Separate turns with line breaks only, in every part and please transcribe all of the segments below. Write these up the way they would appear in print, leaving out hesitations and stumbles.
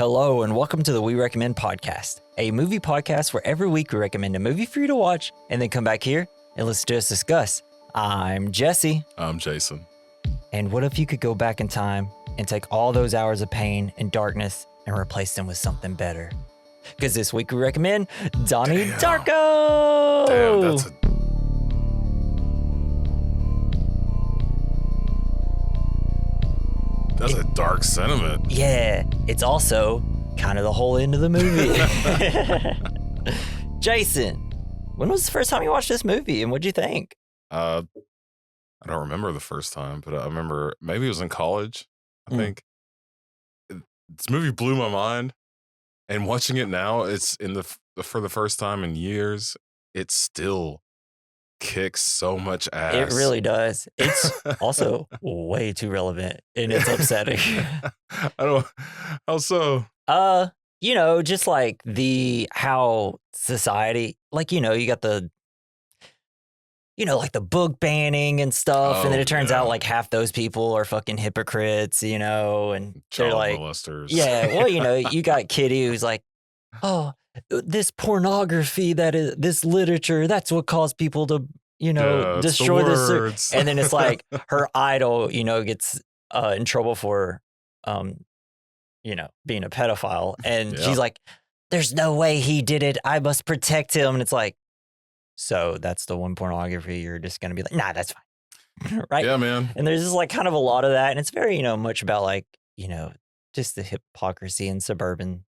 Hello, and welcome to the We Recommend podcast, a movie podcast where every week we recommend a movie for you to watch and then come back here and listen to us discuss. I'm Jesse.
I'm Jason.
And what if you could go back in time and take all those hours of pain and darkness and replace them with something better? Because this week we recommend Donnie Darko.
Damn, that's a dark sentiment.
Yeah, it's also kind of the whole end of the movie. Jason, when was the first time you watched this movie and what'd you think?
I don't remember the first time, but I remember maybe it was in college, I think. This movie blew my mind. And watching it now, it's for the first time in years, it still kicks so much ass.
It really does. It's also way too relevant and it's upsetting.
How so?
Just like how society, you got the like the book banning and stuff. And then it turns out like half those people are fucking hypocrites, and
Child
they're like,
molesters.
yeah, well, you got Kitty who's like, oh, this pornography, this literature, that's what caused people to, destroy this. And then it's like her idol, gets in trouble for, being a pedophile. And she's like, there's no way he did it. I must protect him. And it's like, so that's the one pornography you're just going to be like, nah, that's fine. Right?
Yeah, man.
And there's just like kind of a lot of that. And it's very, much about like, just the hypocrisy and suburban,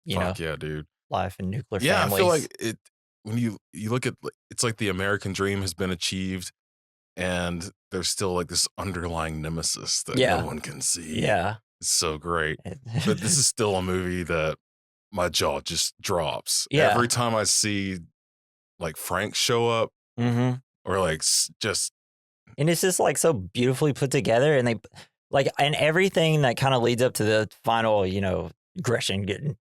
yeah, dude.
life and nuclear families.
Yeah, I feel like it when you look at, it's like the American dream has been achieved and there's still like this underlying nemesis that no one can see.
Yeah.
It's so great. But this is still a movie that my jaw just drops.
Yeah.
Every time I see like Frank show up or like just.
And it's just like so beautifully put together and and everything that kind of leads up to the final, Gresham getting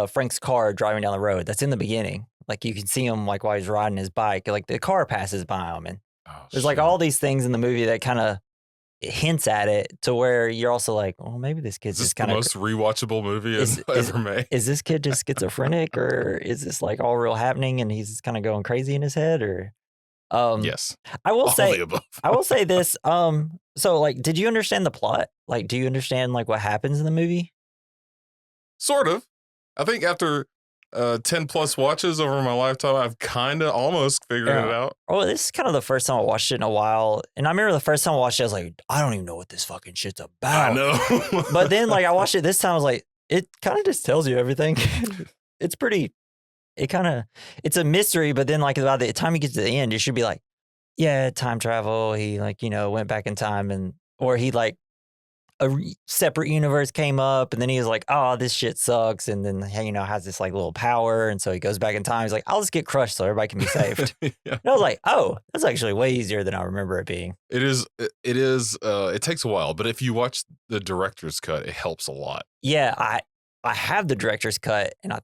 Frank's car driving down the road. That's in the beginning. Like you can see him like while he's riding his bike, like the car passes by him, and there's like all these things in the movie that kind of hints at it to where you're also like, well, maybe this kid's just kind of
the most rewatchable movie ever made.
Is this kid just schizophrenic, or is this like all real happening and he's just kind of going crazy in his head? Or
yes,
I will
all
say
the above.
I will say this. So like, did you understand the plot? Like, do you understand like what happens in the movie?
Sort of. I think after 10 plus watches over my lifetime, I've kind of almost figured it out.
Oh, this is kind of the first time I watched it in a while. And I remember the first time I watched it, I was like, I don't even know what this fucking shit's about.
I know.
But then like I watched it this time, I was like, it kind of just tells you everything. It's a mystery, but then like by the time you get to the end, it should be like, yeah, time travel. He went back in time or he like a separate universe came up and then he was like, oh, this shit sucks. And then, has this like little power. And so he goes back in time. He's like, I'll just get crushed so everybody can be saved. And I was like, oh, that's actually way easier than I remember it being.
It is. It takes a while, but if you watch the director's cut, it helps a lot.
Yeah, I have the director's cut and I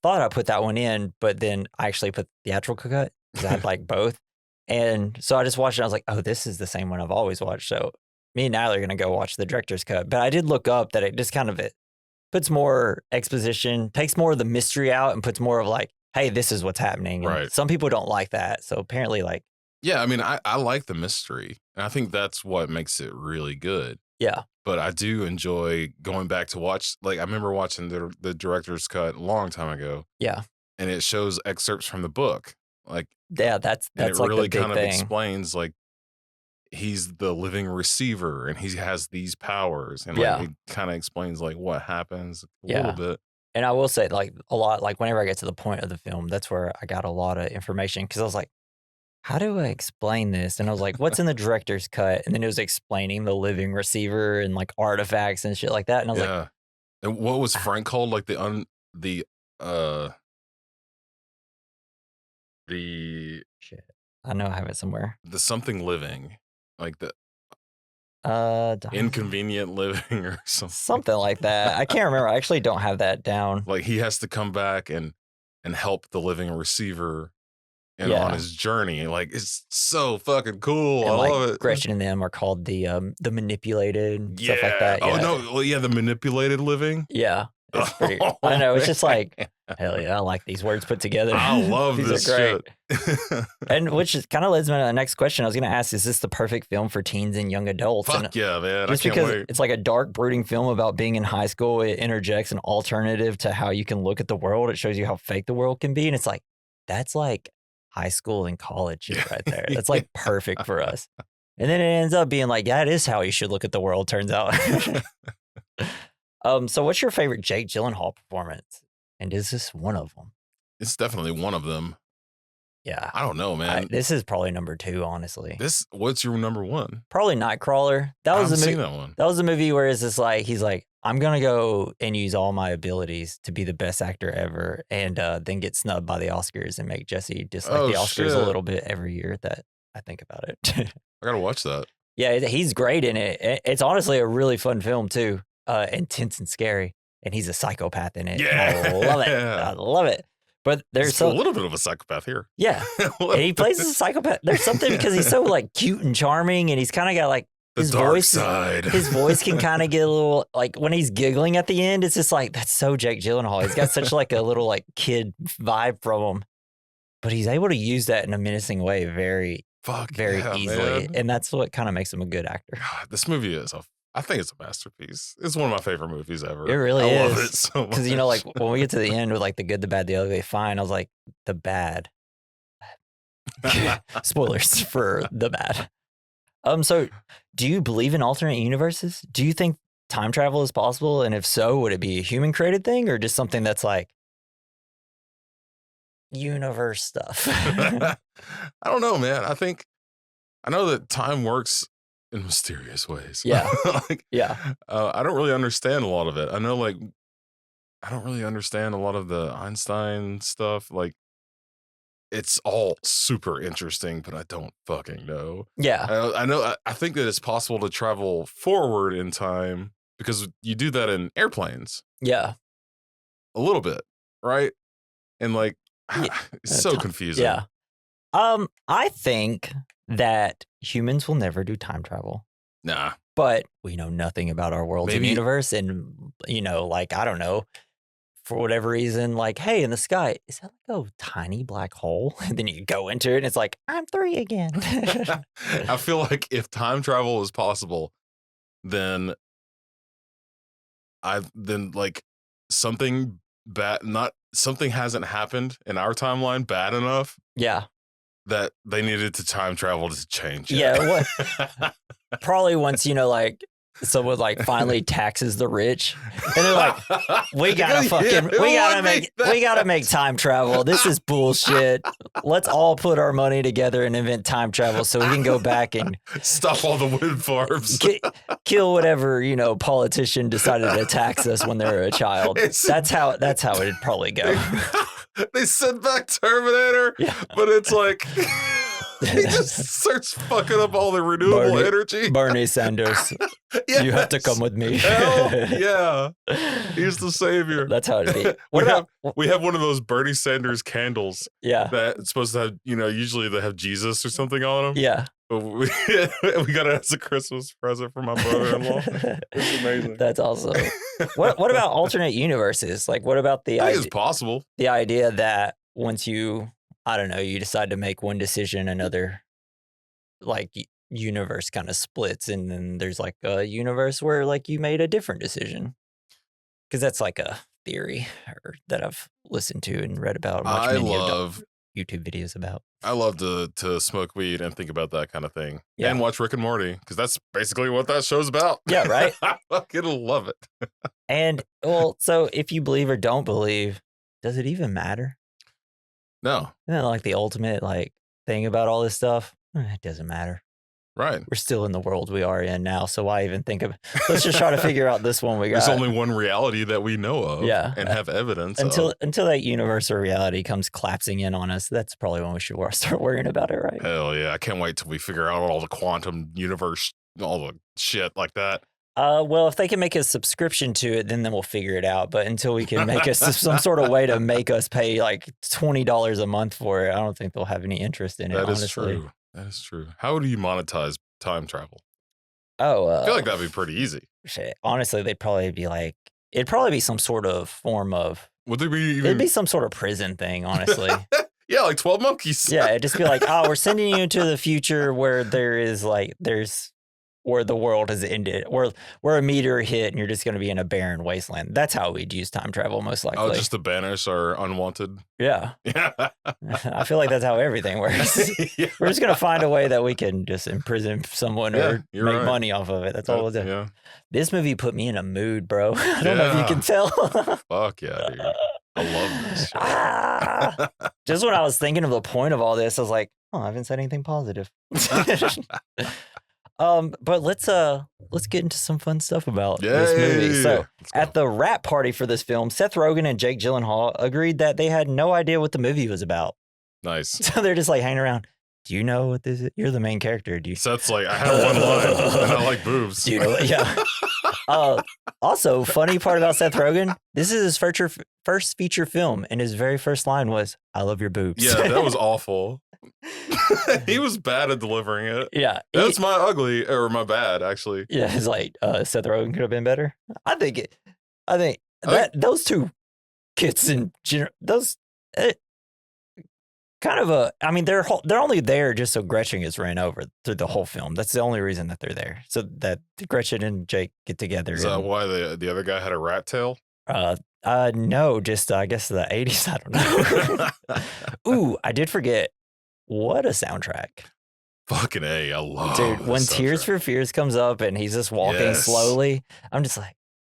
thought I put that one in, but then I actually put the theatrical cut because I had like both. And so I just watched it. I was like, oh, this is the same one I've always watched. So me and Nyla are going to go watch the director's cut. But I did look up that it just kind of puts more exposition, takes more of the mystery out and puts more of like, hey, this is what's happening. And
right.
Some people don't like that. So apparently like.
Yeah, I mean, I like the mystery. And I think that's what makes it really good.
Yeah.
But I do enjoy going back to watch. Like I remember watching the director's cut a long time ago.
Yeah.
And it shows excerpts from the book. Like,
yeah, that's
it
like
really
the big
kind of
thing.
Explains like he's the living receiver and he has these powers and like it kind of explains like what happens a little bit.
And I will say like a lot, like whenever I get to the point of the film, that's where I got a lot of information because I was like, how do I explain this? And I was like, what's in the director's cut? And then it was explaining the living receiver and like artifacts and shit like that. And I was like,
and what was Frank called? Like the
shit. I know I have it somewhere.
The something living, like the inconvenient living or something.
Something like that. I can't remember. I actually don't have that down.
Like he has to come back and help the living receiver and on his journey. Like, it's so fucking cool.
And
I
like
love it.
Gretchen and them are called the manipulated stuff like that.
Oh no, well, yeah, the manipulated living.
Yeah. It's pretty. I know. It's just like, hell yeah, I like these words put together.
I love
these
this
are great.
shit.
And which kind of leads me to the next question. I was going to ask: is this the perfect film for teens and young adults?
Fuck
and
yeah, man!
Just
I can't
because
wait.
it's like a dark, brooding film about being in high school, it interjects an alternative to how you can look at the world. It shows you how fake the world can be, and it's like that's like high school and college shit right there. That's like perfect for us. And then it ends up being like, yeah, it is how you should look at the world. Turns out. So what's your favorite Jake Gyllenhaal performance? And is this one of them?
It's definitely one of them.
Yeah.
I don't know, man.
This is probably number 2, honestly.
What's your number 1?
Probably Nightcrawler. That was the movie.
That one.
That was the movie where it's just like, he's like, I'm going to go and use all my abilities to be the best actor ever and then get snubbed by the Oscars and make Jesse dislike the Oscars a little bit every year that I think about it.
I got to watch that.
Yeah, he's great in it. It's honestly a really fun film too. Intense and scary. And he's a psychopath in it.
Yeah.
I love it. I love it. But there's
a little bit of a psychopath here.
Yeah. And he plays as a psychopath. There's something because he's so like cute and charming and he's kind of got like his voice
side.
His voice can kind of get a little like when he's giggling at the end, it's just like that's so Jake Gyllenhaal. He's got such like a little like kid vibe from him. But he's able to use that in a menacing way very easily.
Man.
And that's what kind of makes him a good actor.
God, this movie I think it's a masterpiece. It's one of my favorite movies ever.
It really is.
I love it so much.
Because, you know, like when we get to the end with like the good, the bad, the ugly, fine, I was like, the bad. Spoilers for the bad. So do you believe in alternate universes? Do you think time travel is possible? And if so, would it be a human created thing or just something that's like universe stuff?
I don't know, man. I know that time works in mysterious ways.
Yeah.
I don't really understand a lot of it. I know, like, I don't really understand a lot of the Einstein stuff. Like, it's all super interesting, but I don't fucking know.
Yeah.
I know. I think that it's possible to travel forward in time because you do that in airplanes.
Yeah.
A little bit, right? And like, it's so confusing.
Yeah. I think that humans will never do time travel.
Nah.
But we know nothing about our world and universe. And, you know, like, I don't know, for whatever reason, like, hey, in the sky, is that like a tiny black hole? And then you go into it and it's like, I'm 3 again.
I feel like if time travel is possible, then like something bad, something hasn't happened in our timeline bad enough.
Yeah.
That they needed to time travel to change it.
Yeah. Probably once, you know, like someone like finally taxes the rich and they're like, we gotta make time travel. This is bullshit. Let's all put our money together and invent time travel so we can go back and
stop all the wind farms.
Kill whatever, you know, politician decided to tax us when they were a child. That's how it'd probably go.
They sent back Terminator, but it's like he just starts fucking up all the renewable energy.
Bernie Sanders, you have to come with me.
Hell yeah, he's the savior.
That's how it'd be.
We have one of those Bernie Sanders candles.
Yeah,
that's supposed to have, you know, usually they have Jesus or something on them.
Yeah.
But we got it as a Christmas present for my brother-in-law. It's amazing.
That's awesome. What about alternate universes? Like, what about
I think it's possible.
The idea that once you, I don't know, you decide to make one decision, another like universe kind of splits, and then there's like a universe where like you made a different decision. Because that's like a theory that I've listened to and read about.
I love
YouTube videos about.
I love to smoke weed and think about that kind of thing.
Yeah.
And watch Rick and Morty, because that's basically what that show's about.
Yeah, right?
I fucking love it.
And, well, so if you believe or don't believe, does it even matter?
No.
Isn't that like the ultimate like thing about all this stuff? It doesn't matter.
Right.
We're still in the world we are in now, so why even think of let's just try to figure out this one we got.
There's only one reality that we know of, and have evidence
until that universe or reality comes collapsing in on us. That's probably when we should start worrying about it, right?
Hell yeah. I can't wait till we figure out all the quantum universe, all the shit like that.
Well, if they can make a subscription to it, then we'll figure it out. But until we can make us some sort of way to make us pay like $20 a month for it, I don't think they'll have any interest in it.
That is
honestly.
true. That is true. How do you monetize time travel?
Oh,
I feel like that'd be pretty easy.
shit. Honestly, it'd probably be some sort of form of.
Would there be even?
It'd be some sort of prison thing, honestly.
Yeah, like 12 Monkeys.
Yeah, it'd just be like, oh, we're sending you into the future where where the world has ended, where a meteor hit and you're just going to be in a barren wasteland. That's how we'd use time travel, most likely.
Oh, just to banish our unwanted.
Yeah.
Yeah.
I feel like that's how everything works.
Yeah.
We're just going to find a way that we can just imprison someone or
you're
make
right.
money off of it. That's all we'll do.
Yeah.
This movie put me in a mood, bro. I don't know if you can tell.
Fuck yeah, dude. I love this shit.
Just when I was thinking of the point of all this, I was like, oh, I haven't said anything positive. But let's get into some fun stuff about this movie. So at the wrap party for this film, Seth Rogen and Jake Gyllenhaal agreed that they had no idea what the movie was about.
Nice.
So they're just like hanging around. Do you know what this is? You're the main character. Do you?
Seth's like, I have one line and I like boobs.
Do you know? Yeah. Also, funny part about Seth Rogen, this is his first feature film, and his very first line was, I love your boobs.
Yeah, that was awful. He was bad at delivering it.
Yeah.
That's my ugly, or my bad, actually.
Yeah, it's like, Seth Rogen could have been better. I think that those two kids in general, they're only there just so Gretchen gets ran over through the whole film. That's the only reason that they're there. So that Gretchen and Jake get together.
Is that why the other guy had a rat tail?
No, just I guess the 80s. I don't know. Ooh, I did forget. What a soundtrack.
Fucking A, I love
Dude, when Tears for Fears comes up and he's just walking slowly, I'm just like,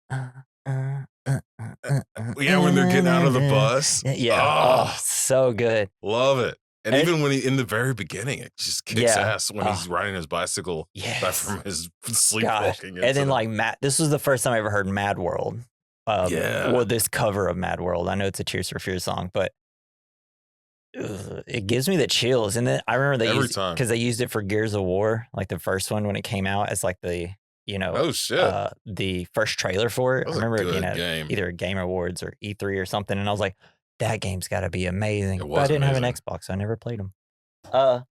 yeah, when they're getting out of the bus.
Yeah. Oh, so good.
Love it. And even when in the very beginning, it just kicks ass when he's riding his bicycle back from his sleepwalking.
And then like this was the first time I ever heard Mad World. Or this cover of Mad World. I know it's a Tears for Fears song, but it gives me the chills. And then I remember because they used it for Gears of War, like the first one when it came out as like the the first trailer for it. I remember it being at either Game Awards or E3 or something, and I was like, that game's got to be amazing. But I didn't have an Xbox, so I never played them. But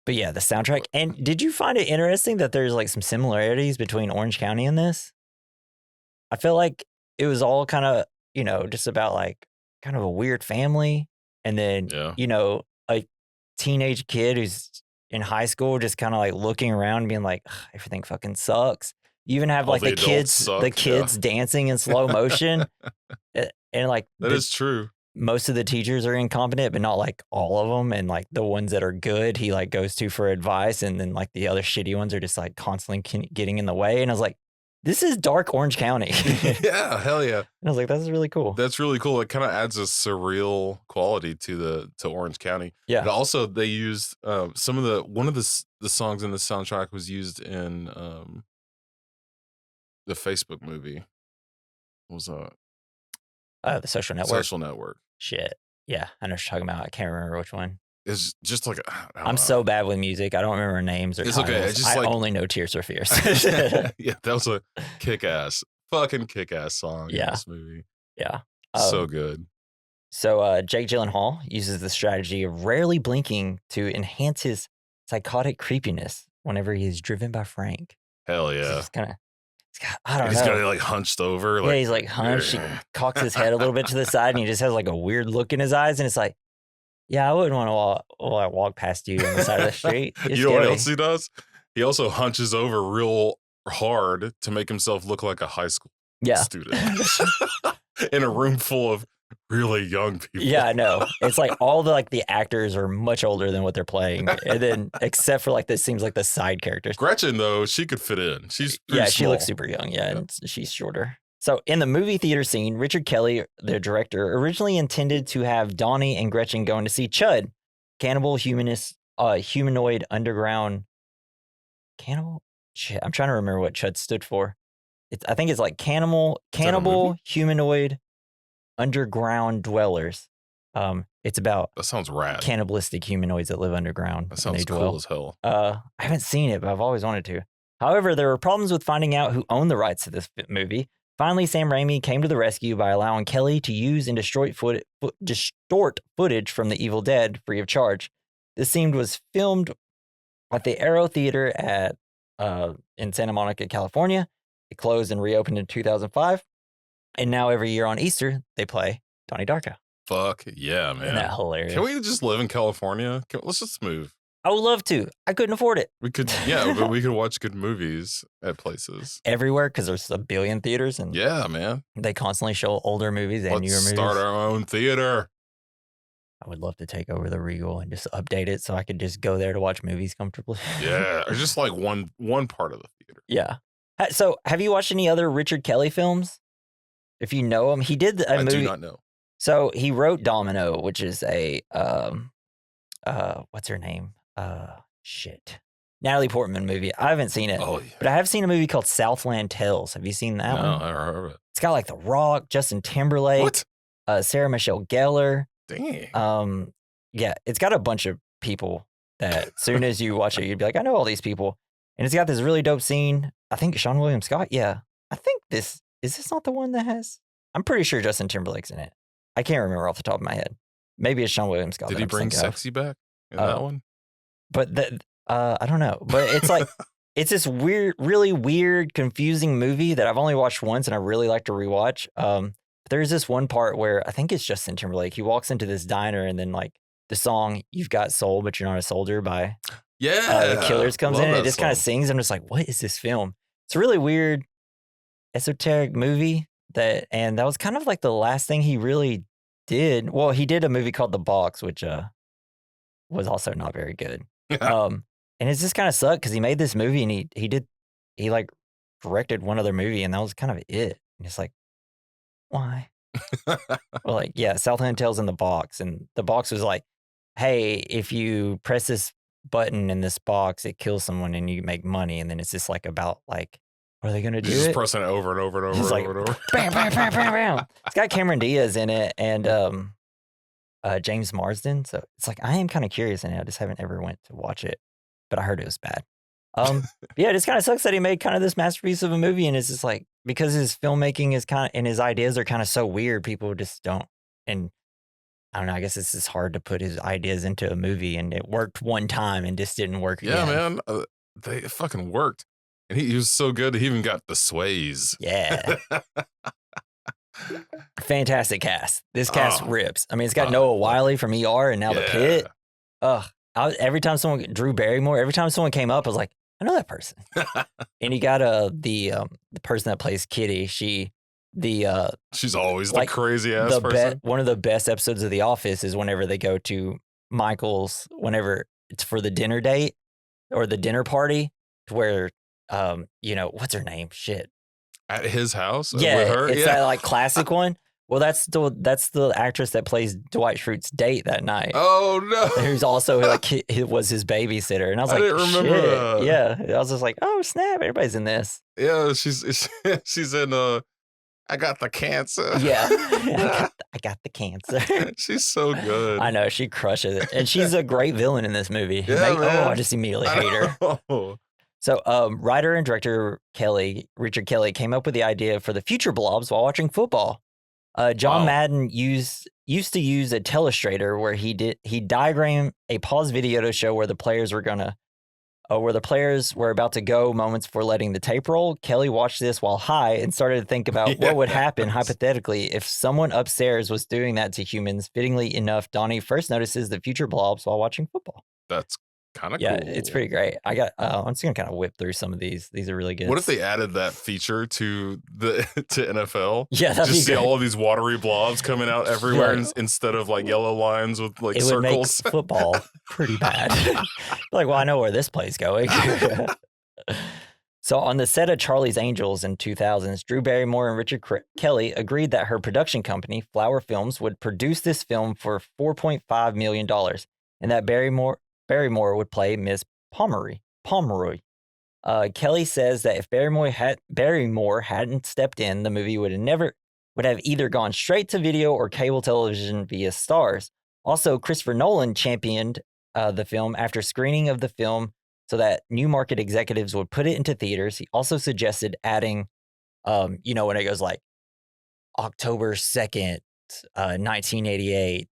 yeah, the soundtrack. And did you find it interesting that there's like some similarities between Orange County and this? I feel like it was all kind of, just about like kind of a weird family. And then, a teenage kid who's in high school just kind of like looking around and being like, everything fucking sucks. You even have like the kids dancing in slow motion. And like
that is true.
Most of the teachers are incompetent, but not like all of them. And like the ones that are good, he like goes to for advice. And then like the other shitty ones are just like constantly getting in the way. And I was like, this is dark Orange County.
Yeah, hell yeah.
And I was like, that's really cool.
That's really cool. It kind of adds a surreal quality to Orange County. Yeah. But also they used one of the songs in the soundtrack was used in the Facebook movie. What was
the Social Network.
Social Network.
Shit. Yeah, I know what you're talking about. I can't remember which one.
It's just like
I'm so bad with music. I don't remember names or titles. Okay. It's just I only know Tears for Fears.
Yeah, that was a fucking kick-ass song in this movie.
Yeah.
So good.
So Jake Gyllenhaal uses the strategy of rarely blinking to enhance his psychotic creepiness whenever he is driven by Frank.
Hell yeah.
He's kind of, I don't know.
He's got it like hunched over.
Yeah, he's like hunched. He cocks his head a little bit to the side and he just has like a weird look in his eyes. And it's like, yeah, I wouldn't want to walk past you on the side of the street.
You know what else he does? He also hunches over real hard to make himself look like a high school student in a room full of really young people.
Yeah, I know. It's like all the actors are much older than what they're playing, and then except for like this seems like the side characters.
Gretchen though, she could fit in. She's pretty
she looks super young. Yeah, and she's shorter. So in the movie theater scene, Richard Kelly, the director, originally intended to have Donnie and Gretchen going to see Chud, humanoid underground cannibal. Shit, I'm trying to remember what Chud stood for. I think it's like cannibal humanoid underground dwellers. It's about
that sounds rad.
Cannibalistic humanoids that live underground.
That sounds cool as hell.
I haven't seen it, but I've always wanted to. However, there were problems with finding out who owned the rights to this movie. Finally, Sam Raimi came to the rescue by allowing Kelly to use and distort footage from The Evil Dead free of charge. This scene was filmed at the Arrow Theater in Santa Monica, California. It closed and reopened in 2005. And now every year on Easter, they play Donnie Darko.
Fuck yeah, man.
Isn't that hilarious?
Can we just live in California? Let's just move.
I would love to. I couldn't afford it.
We could, yeah, but we could watch good movies at places.
Everywhere, because there's a billion theaters. And
yeah, man.
They constantly show older movies and newer movies.
Start our own theater.
I would love to take over the Regal and just update it so I could just go there to watch movies comfortably.
Yeah, or just like one part of the theater.
Yeah. So, have you watched any other Richard Kelly films? If you know him, he did a movie.
I do not know.
So he wrote Domino, which is a what's her name? Natalie Portman movie. I haven't seen it, but I have seen a movie called Southland Tales. Have you seen that one?
No, I never heard of it.
It's got like The Rock, Justin Timberlake, Sarah Michelle Gellar.
Dang.
Yeah, it's got a bunch of people that as soon as you watch it, you'd be like, I know all these people. And it's got this really dope scene. I think Sean William Scott. Yeah. I think is this not the one that has, I'm pretty sure Justin Timberlake's in it. I can't remember off the top of my head. Maybe it's Sean William Scott.
Did he bring sexy back in that one?
But I don't know. But it's like, it's this weird, really weird, confusing movie that I've only watched once and I really like to rewatch. There's this one part where I think it's Justin Timberlake. He walks into this diner and then like the song "You've Got Soul, But You're Not a Soldier" by the Killers comes in and it just kind of sings. I'm just like, what is this film? It's a really weird, esoteric movie and that was kind of like the last thing he really did. Well, he did a movie called The Box, which was also not very good. And it's just kind of sucked because he made this movie and he like directed one other movie and that was kind of it. And it's like, why? Well, like, yeah, Southland Tales in The Box. And The Box was like, hey, if you press this button in this box, it kills someone and you make money. And then it's just like about like, are they going to do
just pressing it over and over and over and over.
Bam, bam, bam, bam, bam. It's got Cameron Diaz in it and James Marsden. So it's like, I am kind of curious and I just haven't ever went to watch it, but I heard it was bad. Yeah, it just kind of sucks that he made kind of this masterpiece of a movie and it's just like, because his filmmaking is kind of, and his ideas are kind of so weird, people just don't, and I don't know, I guess it's just hard to put his ideas into a movie and it worked one time and just didn't work again.
Yeah, man, it fucking worked. And he was so good, he even got the sways.
Yeah. Fantastic cast. This cast rips. I mean, it's got Noah Wiley from ER and now The Pit. Every time Drew Barrymore, every time someone came up, I was like, I know that person. And you got the person that plays Kitty. She's
always like, the crazy ass person.
One of the best episodes of The Office is whenever they go to Michael's, whenever it's for the dinner date or the dinner party, where what's her name? Shit.
At his house?
Yeah,
with her?
It's that like classic one. Well, that's the actress that plays Dwight Schrute's date that night.
Oh no!
Who's also like was his babysitter, and I was like,
I didn't remember that.
Yeah, I was just like, oh snap, everybody's in this.
Yeah, she's in. I got the cancer.
Yeah, I got the cancer.
She's so good.
I know, she crushes it, and she's a great villain in this movie.
Yeah,
I just immediately hate her. So, writer and director Richard Kelly, came up with the idea for the future blobs while watching football. John Madden used to use a telestrator where he diagrammed a pause video to show where the players were about to go moments before letting the tape roll. Kelly watched this while high and started to think about what would happen hypothetically if someone upstairs was doing that to humans. Fittingly enough, Donnie first notices the future blobs while watching football.
That's kind of
cool.
Yeah,
it's pretty great. I'm just gonna kind of whip through some of these. These are really good.
What if they added that feature to NFL?
Yeah, that'd
just
be
see
great.
all of these watery blobs coming out everywhere instead of like yellow lines with like circles.
Would make football pretty bad. Like, well, I know where this play's going. So on the set of Charlie's Angels in 2000s, Drew Barrymore and Richard Kelly agreed that her production company, Flower Films, would produce this film for $4.5 million, and that Barrymore would play Miss Pomeroy. Kelly says that if Barrymore hadn't stepped in, the movie would have either gone straight to video or cable television via Stars. Also, Christopher Nolan championed the film after screening of the film so that new market executives would put it into theaters. He also suggested adding, when it goes like October 2nd, 1988,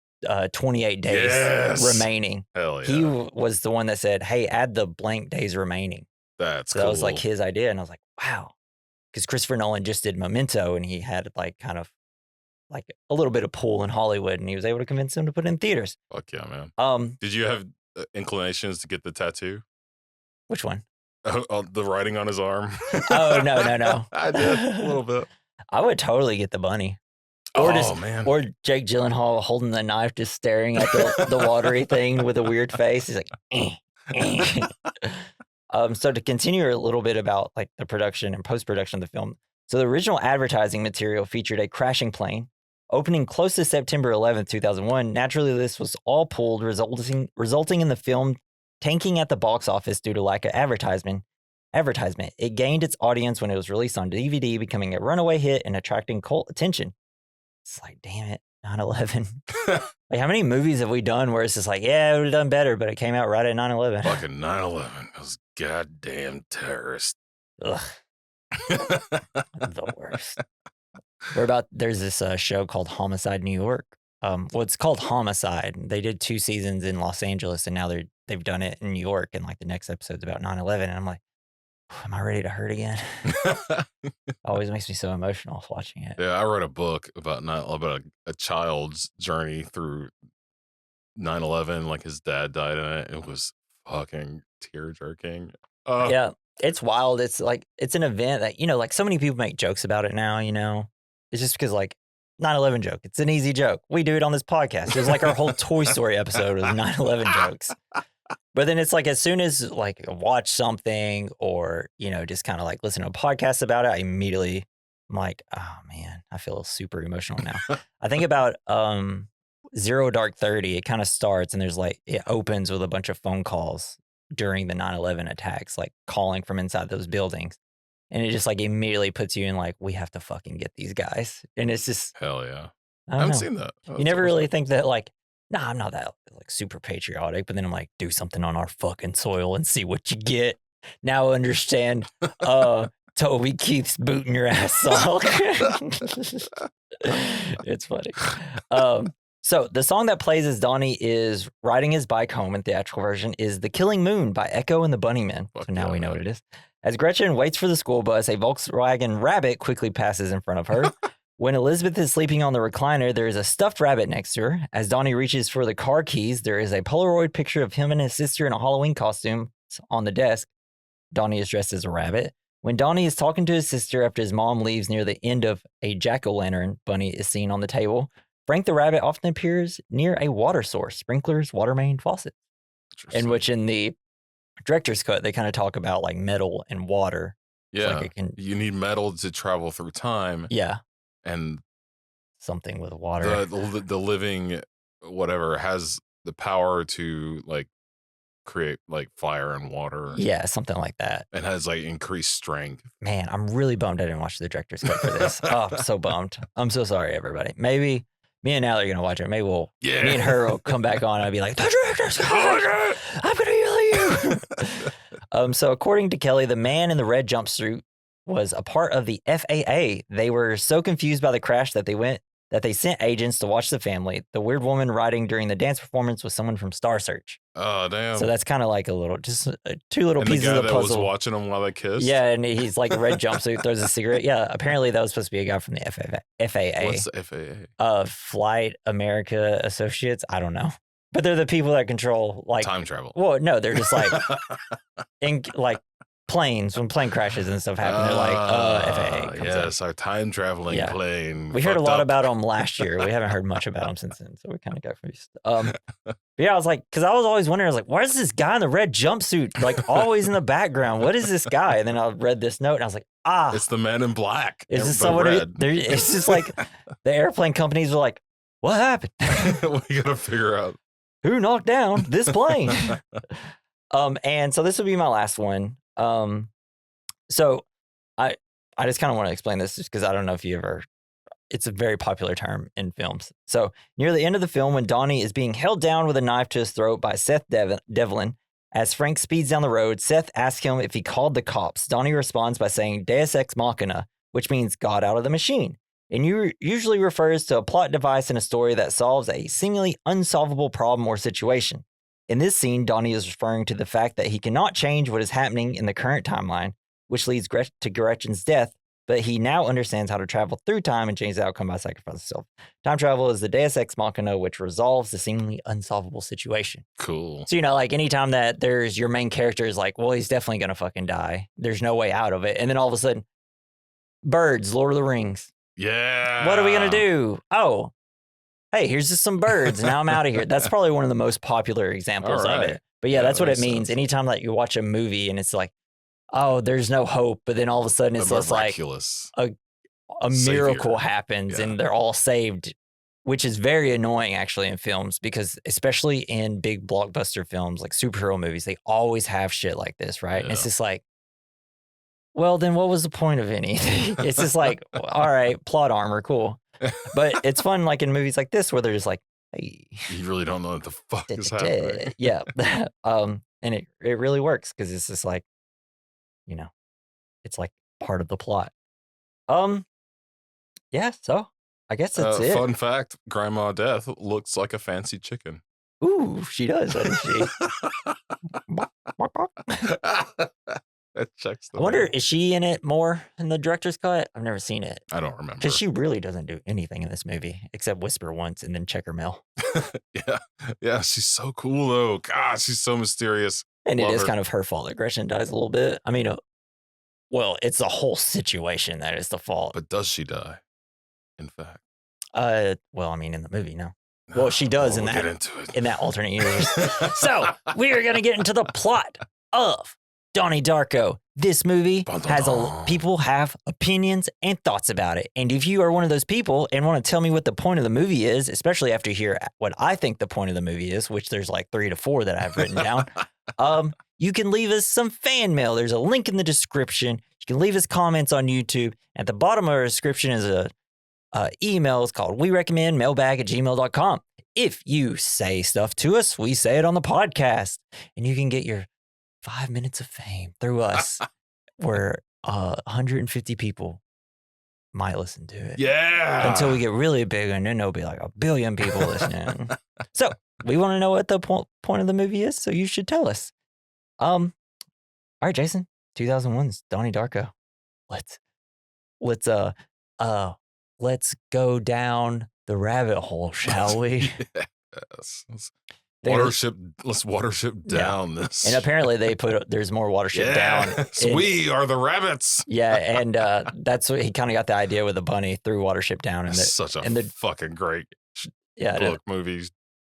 28 days remaining.
Hell yeah.
He was the one that said, hey, add the blank days remaining.
That's
So
cool.
that was like his idea. And I was like, wow. Because Christopher Nolan just did Memento and he had like kind of like a little bit of pull in Hollywood and he was able to convince him to put it in theaters.
Fuck yeah, man. Did you have inclinations to get the tattoo?
Which one?
The writing on his arm.
Oh, no.
I did a little bit.
I would totally get the bunny.
Man.
Or Jake Gyllenhaal holding the knife, just staring at the watery thing with a weird face. He's like, So to continue a little bit about like the production and post-production of the film. So the original advertising material featured a crashing plane opening close to September 11th, 2001. Naturally, this was all pulled, resulting in the film tanking at the box office due to lack of advertisement. It gained its audience when it was released on DVD, becoming a runaway hit and attracting cult attention. It's like, damn it, 9/11. Like, how many movies have we done where it's just like, yeah, it would have done better, but it came out right at 9/11.
Fucking 9/11. Those goddamn terrorists.
Ugh. The worst. There's this show called Homicide New York. It's called Homicide. They did 2 seasons in Los Angeles, and now they've done it in New York, and like the next episode's about 9/11, and I'm like, am I ready to hurt again? It always makes me so emotional watching it.
Yeah, I wrote a book about a child's journey through 9/11. Like his dad died in it. It was fucking tear jerking.
Yeah, it's wild. It's like it's an event that like so many people make jokes about it now. It's just because like 9/11 joke. It's an easy joke. We do it on this podcast. It was like our whole Toy Story episode was 9/11 jokes. But then it's like as soon as like I watch something or, just kind of like listen to a podcast about it, I immediately I'm like, oh man, I feel super emotional now. I think about Zero Dark 30. It kind of starts and there's like it opens with a bunch of phone calls during the 9/11 attacks, like calling from inside those buildings. And it just like immediately puts you in like, we have to fucking get these guys. And it's just
hell yeah.
I
haven't seen that.
You never really think that like, nah, I'm not that like super patriotic, but then I'm like, do something on our fucking soil and see what you get. Now I understand Toby Keith's booting your ass off. It's funny. So the song that plays as Donnie is riding his bike home in theatrical version is The Killing Moon by Echo and the Bunnymen. So now we know what it is. As Gretchen waits for the school bus, a Volkswagen Rabbit quickly passes in front of her. When Elizabeth is sleeping on the recliner, there is a stuffed rabbit next to her. As Donnie reaches for the car keys, there is a Polaroid picture of him and his sister in a Halloween costume on the desk. Donnie is dressed as a rabbit. When Donnie is talking to his sister after his mom leaves near the end of a jack-o'-lantern, Bunny is seen on the table. Frank the rabbit often appears near a water source, sprinklers, water main, faucets. In which in the director's cut, they kind of talk about like metal and water.
Yeah,
like
you need metal to travel through time.
Yeah.
And
something with water.
The living whatever has the power to like create like fire and water.
Yeah, something like that.
And has like increased strength.
Man, I'm really bummed I didn't watch the director's cut for this. Oh, I'm so bummed. I'm so sorry, everybody. Maybe me and Natalie are gonna watch it. Maybe me and her will come back on and I'll be like, the director's cut! I'm gonna yell at you. So according to Kelly, the man in the red jumpsuit was a part of the FAA. They were so confused by the crash that they sent agents to watch the family. The weird woman riding during the dance performance was someone from Star Search.
Oh, damn.
So that's kind of like just 2 little pieces of the puzzle.
Was watching them while they kissed?
Yeah, and he's like a red jumpsuit, throws a cigarette. Yeah, apparently that was supposed to be a guy from the FAA.
What's the FAA?
Flight America Associates. I don't know. But they're the people that control like
time travel.
Well, no, they're just like in like planes, when plane crashes and stuff happen, they're like, FAA.
Yes, our time traveling plane.
We heard a lot about them last year. We haven't heard much about them since then, so we kind of got confused. But yeah, I was like, because I was always wondering, I was like, why is this guy in the red jumpsuit like always in the background? What is this guy? And then I read this note and I was like,
it's the man in black.
Is this someone? It's just like the airplane companies were like, what happened?
We gotta figure out
who knocked down this plane. And so this will be my last one. So I just kind of want to explain this just because I don't know if it's a very popular term in films. So near the end of the film, when Donnie is being held down with a knife to his throat by Seth Devlin, As Frank speeds down the road, Seth asks him if he called the cops. Donnie responds by saying Deus Ex Machina, which means God out of the machine, and usually refers to a plot device in a story that solves a seemingly unsolvable problem or situation. In this scene, Donnie is referring to the fact that he cannot change what is happening in the current timeline, which leads to Gretchen's death, but he now understands how to travel through time and change the outcome by sacrificing himself. Time travel is the Deus Ex Machina, which resolves the seemingly unsolvable situation.
Cool.
So, like anytime that there's your main character is like, well, he's definitely going to fucking die. There's no way out of it. And then all of a sudden, birds, Lord of the Rings.
Yeah.
What are we going to do? Oh, hey, here's just some birds. Now I'm out of here. That's probably one of the most popular examples of it. But yeah, that's what it means. Anytime that you watch a movie and it's like, oh, there's no hope, but then all of a sudden it's just like a miracle happens and they're all saved, which is very annoying actually in films because especially in big blockbuster films like superhero movies, they always have shit like this, right? Yeah. And it's just like, well, then what was the point of anything? It's just like, all right, plot armor, cool. But it's fun like in movies like this where they're just like, hey.
You really don't know what the fuck is happening.
Yeah. And it really works because it's just like, it's like part of the plot. Yeah, so I guess that's it.
Fun fact, Grandma Death looks like a fancy chicken.
Ooh, she does, doesn't she?
That checks the
I wonder, is she in it more in the director's cut? I've never seen it.
I don't remember.
Because she really doesn't do anything in this movie except whisper once and then check her mail.
Yeah, she's so cool though. God, she's so mysterious.
And it is kind of her fault that Gretchen dies a little bit. I mean, well, it's the whole situation that is the fault.
But does she die? In fact.
Well, I mean, in the movie, no. Well, she does in that alternate universe. So we are going to get into the plot of Donnie Darko. This movie has people have opinions and thoughts about it. And if you are one of those people and want to tell me what the point of the movie is, especially after you hear what I think the point of the movie is, which there's like 3 to 4 that I've written down, you can leave us some fan mail. There's a link in the description. You can leave us comments on YouTube. At the bottom of our description is a email. It's called werecommendmailbag@gmail.com. If you say stuff to us, we say it on the podcast. And you can get your 5 minutes of fame through us where 150 people might listen to it.
Yeah.
Until we get really big and then there'll be like 1 billion people listening. So we want to know what the point of the movie is. So you should tell us. All right, Jason, 2001's Donnie Darko. Let's go down the rabbit hole, shall we?
Yes. Let's watership down this.
And apparently there's more watership down.
We are the rabbits.
Yeah, and that's what he kind of got the idea with the bunny through Watership Down. And
such a fucking great book movie.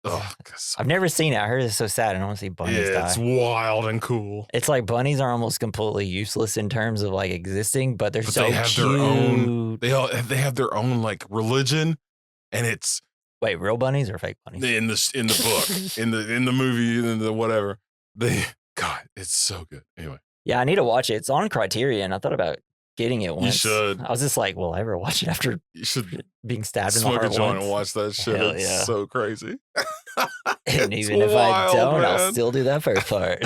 Oh,
I've never seen it. I heard it's so sad. I don't want to see bunnies die.
It's wild and cool.
It's like bunnies are almost completely useless in terms of like existing, but they're so
they have
cute.
Their own. They have their own like religion, and it's.
Wait, real bunnies or fake bunnies?
In the book, in the movie, in the whatever. God, it's so good. Anyway.
Yeah, I need to watch it. It's on Criterion. I thought about getting it once.
You should.
I was just like, will I ever watch it after being stabbed in the heart
once? Smoke a joint
once?
and watch that shit.
Hell
it's so crazy.
And even if I don't,
man.
I'll still do that first part.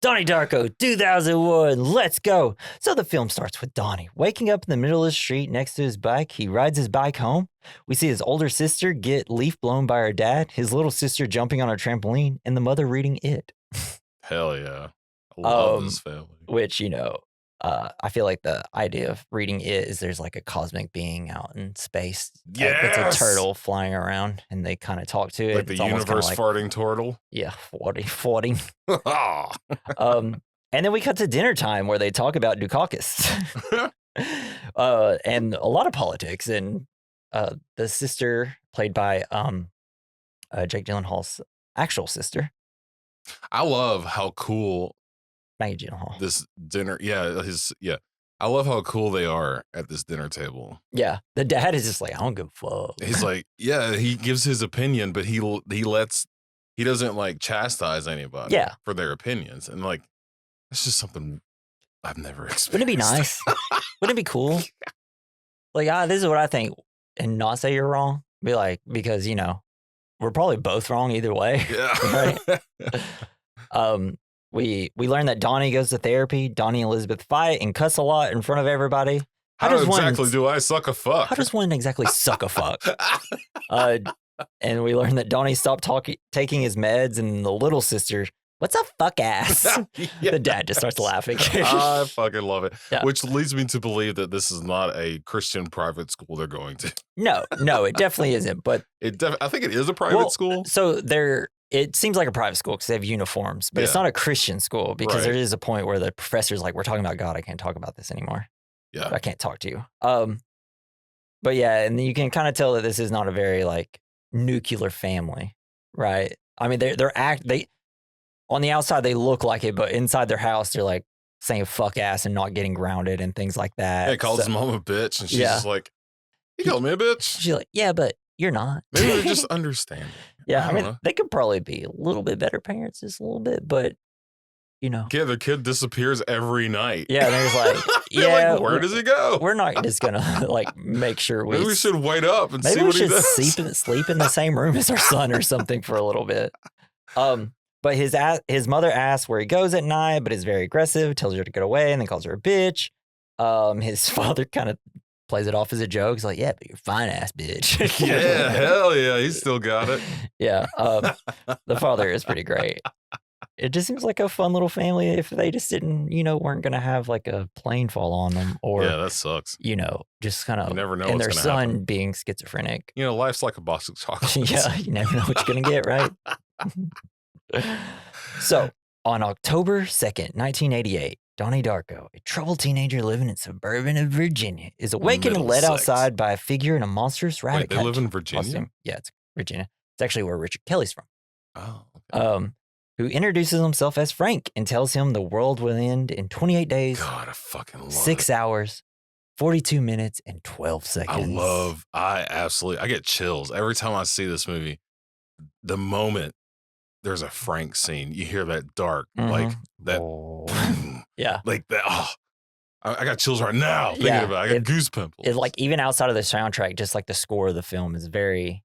Donnie Darko, 2001, let's go. So the film starts with Donnie waking up in the middle of the street next to his bike. He rides his bike home. We see his older sister get leaf blown by her dad, his little sister jumping on a trampoline, and the mother reading It.
Hell yeah. I love this family.
Which, I feel like the idea of reading It is there's like a cosmic being out in space.
Yes!
It's a turtle flying around and they kind of talk to it.
Like the universe farting turtle?
Yeah, farting. And then we cut to dinner time where they talk about Dukakis. And a lot of politics. And the sister played by Jake Gyllenhaal's actual sister.
I love how cool
Maggie Gyllenhaal.
This dinner, I love how cool they are at this dinner table.
Yeah, the dad is just like, I don't give a fuck.
He's like, he gives his opinion, but he doesn't like chastise anybody for their opinions, and like it's just something I've never experienced.
Wouldn't it be nice? Wouldn't it be cool? Like, this is what I think, and not say you're wrong. Be like, because we're probably both wrong either way.
Yeah.
Right? We learn that Donnie goes to therapy. Donnie and Elizabeth fight and cuss a lot in front of everybody.
How exactly do I suck a fuck?
How does one exactly suck a fuck? And we learn that Donnie stopped taking his meds, and the little sister, what's a fuck ass? The dad just starts laughing.
I fucking love it.
Yeah.
Which leads me to believe that this is not a Christian private school they're going to.
No, it definitely isn't. But
I think it is a private school.
So it seems like a private school because they have uniforms, but it's not a Christian school because there is a point where the professor's like, we're talking about God. I can't talk about this anymore.
Yeah.
I can't talk to you. But yeah, and you can kind of tell that this is not a very like nuclear family, right? I mean, they on the outside they look like it, but inside their house they're like saying fuck ass and not getting grounded and things like that.
Yeah, calls his mom a bitch, and she's just like, "You called me a bitch."
She's like, "Yeah, but you're not."
Maybe they're just understanding.
Yeah, I mean, they could probably be a little bit better parents, just a little bit, but
yeah, their kid disappears every night.
Yeah, and there's like, yeah,
like, where does he go?
We're not just gonna like make sure
maybe we should wait up and see what he does.
Maybe we should sleep in the same room as our son or something for a little bit. But his mother asks where he goes at night, but is very aggressive, tells her to get away, and then calls her a bitch. His father kind of plays it off as a joke. He's like, "Yeah, but you're fine ass bitch."
Yeah, hell yeah, he's still got it.
Yeah, the father is pretty great. It just seems like a fun little family if they just didn't, weren't going to have like a plane fall on them or,
yeah, that sucks.
Just kind of,
you never know
and
what's
their
gonna
son
happen.
being schizophrenic.
Life's like a box of chocolates.
Yeah, you never know what you're going to get, right? So, on October 2nd, 1988, Donnie Darko, a troubled teenager living in suburban Virginia, is awakened and led outside by a figure in a monstrous rabbit
Wait, they live in Virginia?
costume. Yeah, it's Virginia. It's actually where Richard Kelly's from.
Oh, okay.
Who introduces himself as Frank and tells him the world will end in 28 days,
God, I fucking love
6 hours, 42 minutes, and 12 seconds.
I get chills every time I see this movie. The moment there's a Frank scene, you hear that dark, like that.
Oh. Yeah.
Like that. Oh, I got chills right now thinking about it. I got goose pimples.
It, like, even outside of the soundtrack, just like the score of the film is very,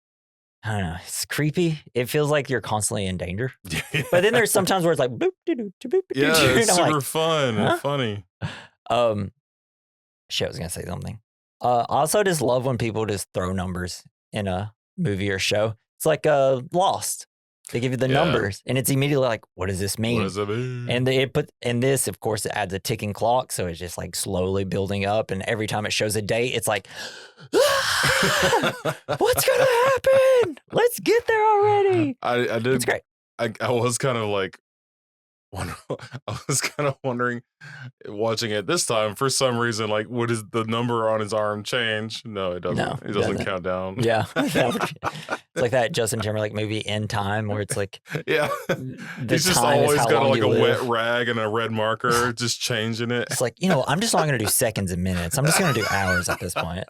I don't know, it's creepy. It feels like you're constantly in danger. But then there's sometimes where it's like, boop, doo, doo, boop,
yeah, it's super
like,
fun and funny.
Shit, I was going to say something. I also just love when people just throw numbers in a movie or show. It's like Lost. They give you the numbers, and it's immediately like, what does this mean?
What does it mean?
And this, of course, it adds a ticking clock, so it's just like slowly building up. And every time it shows a date, it's like, what's gonna happen? Let's get there already.
I did.
It's great.
I was kind of like, I was kind of wondering, watching it this time, for some reason, like, what is the number on his arm change? No, it doesn't.
No,
it doesn't count down.
Yeah. It's like that Justin Timberlake movie In Time, where it's like,
yeah, he's just always got like a wet rag and a red marker, just changing it.
It's like, I'm just not going to do seconds and minutes. I'm just going to do hours at this point.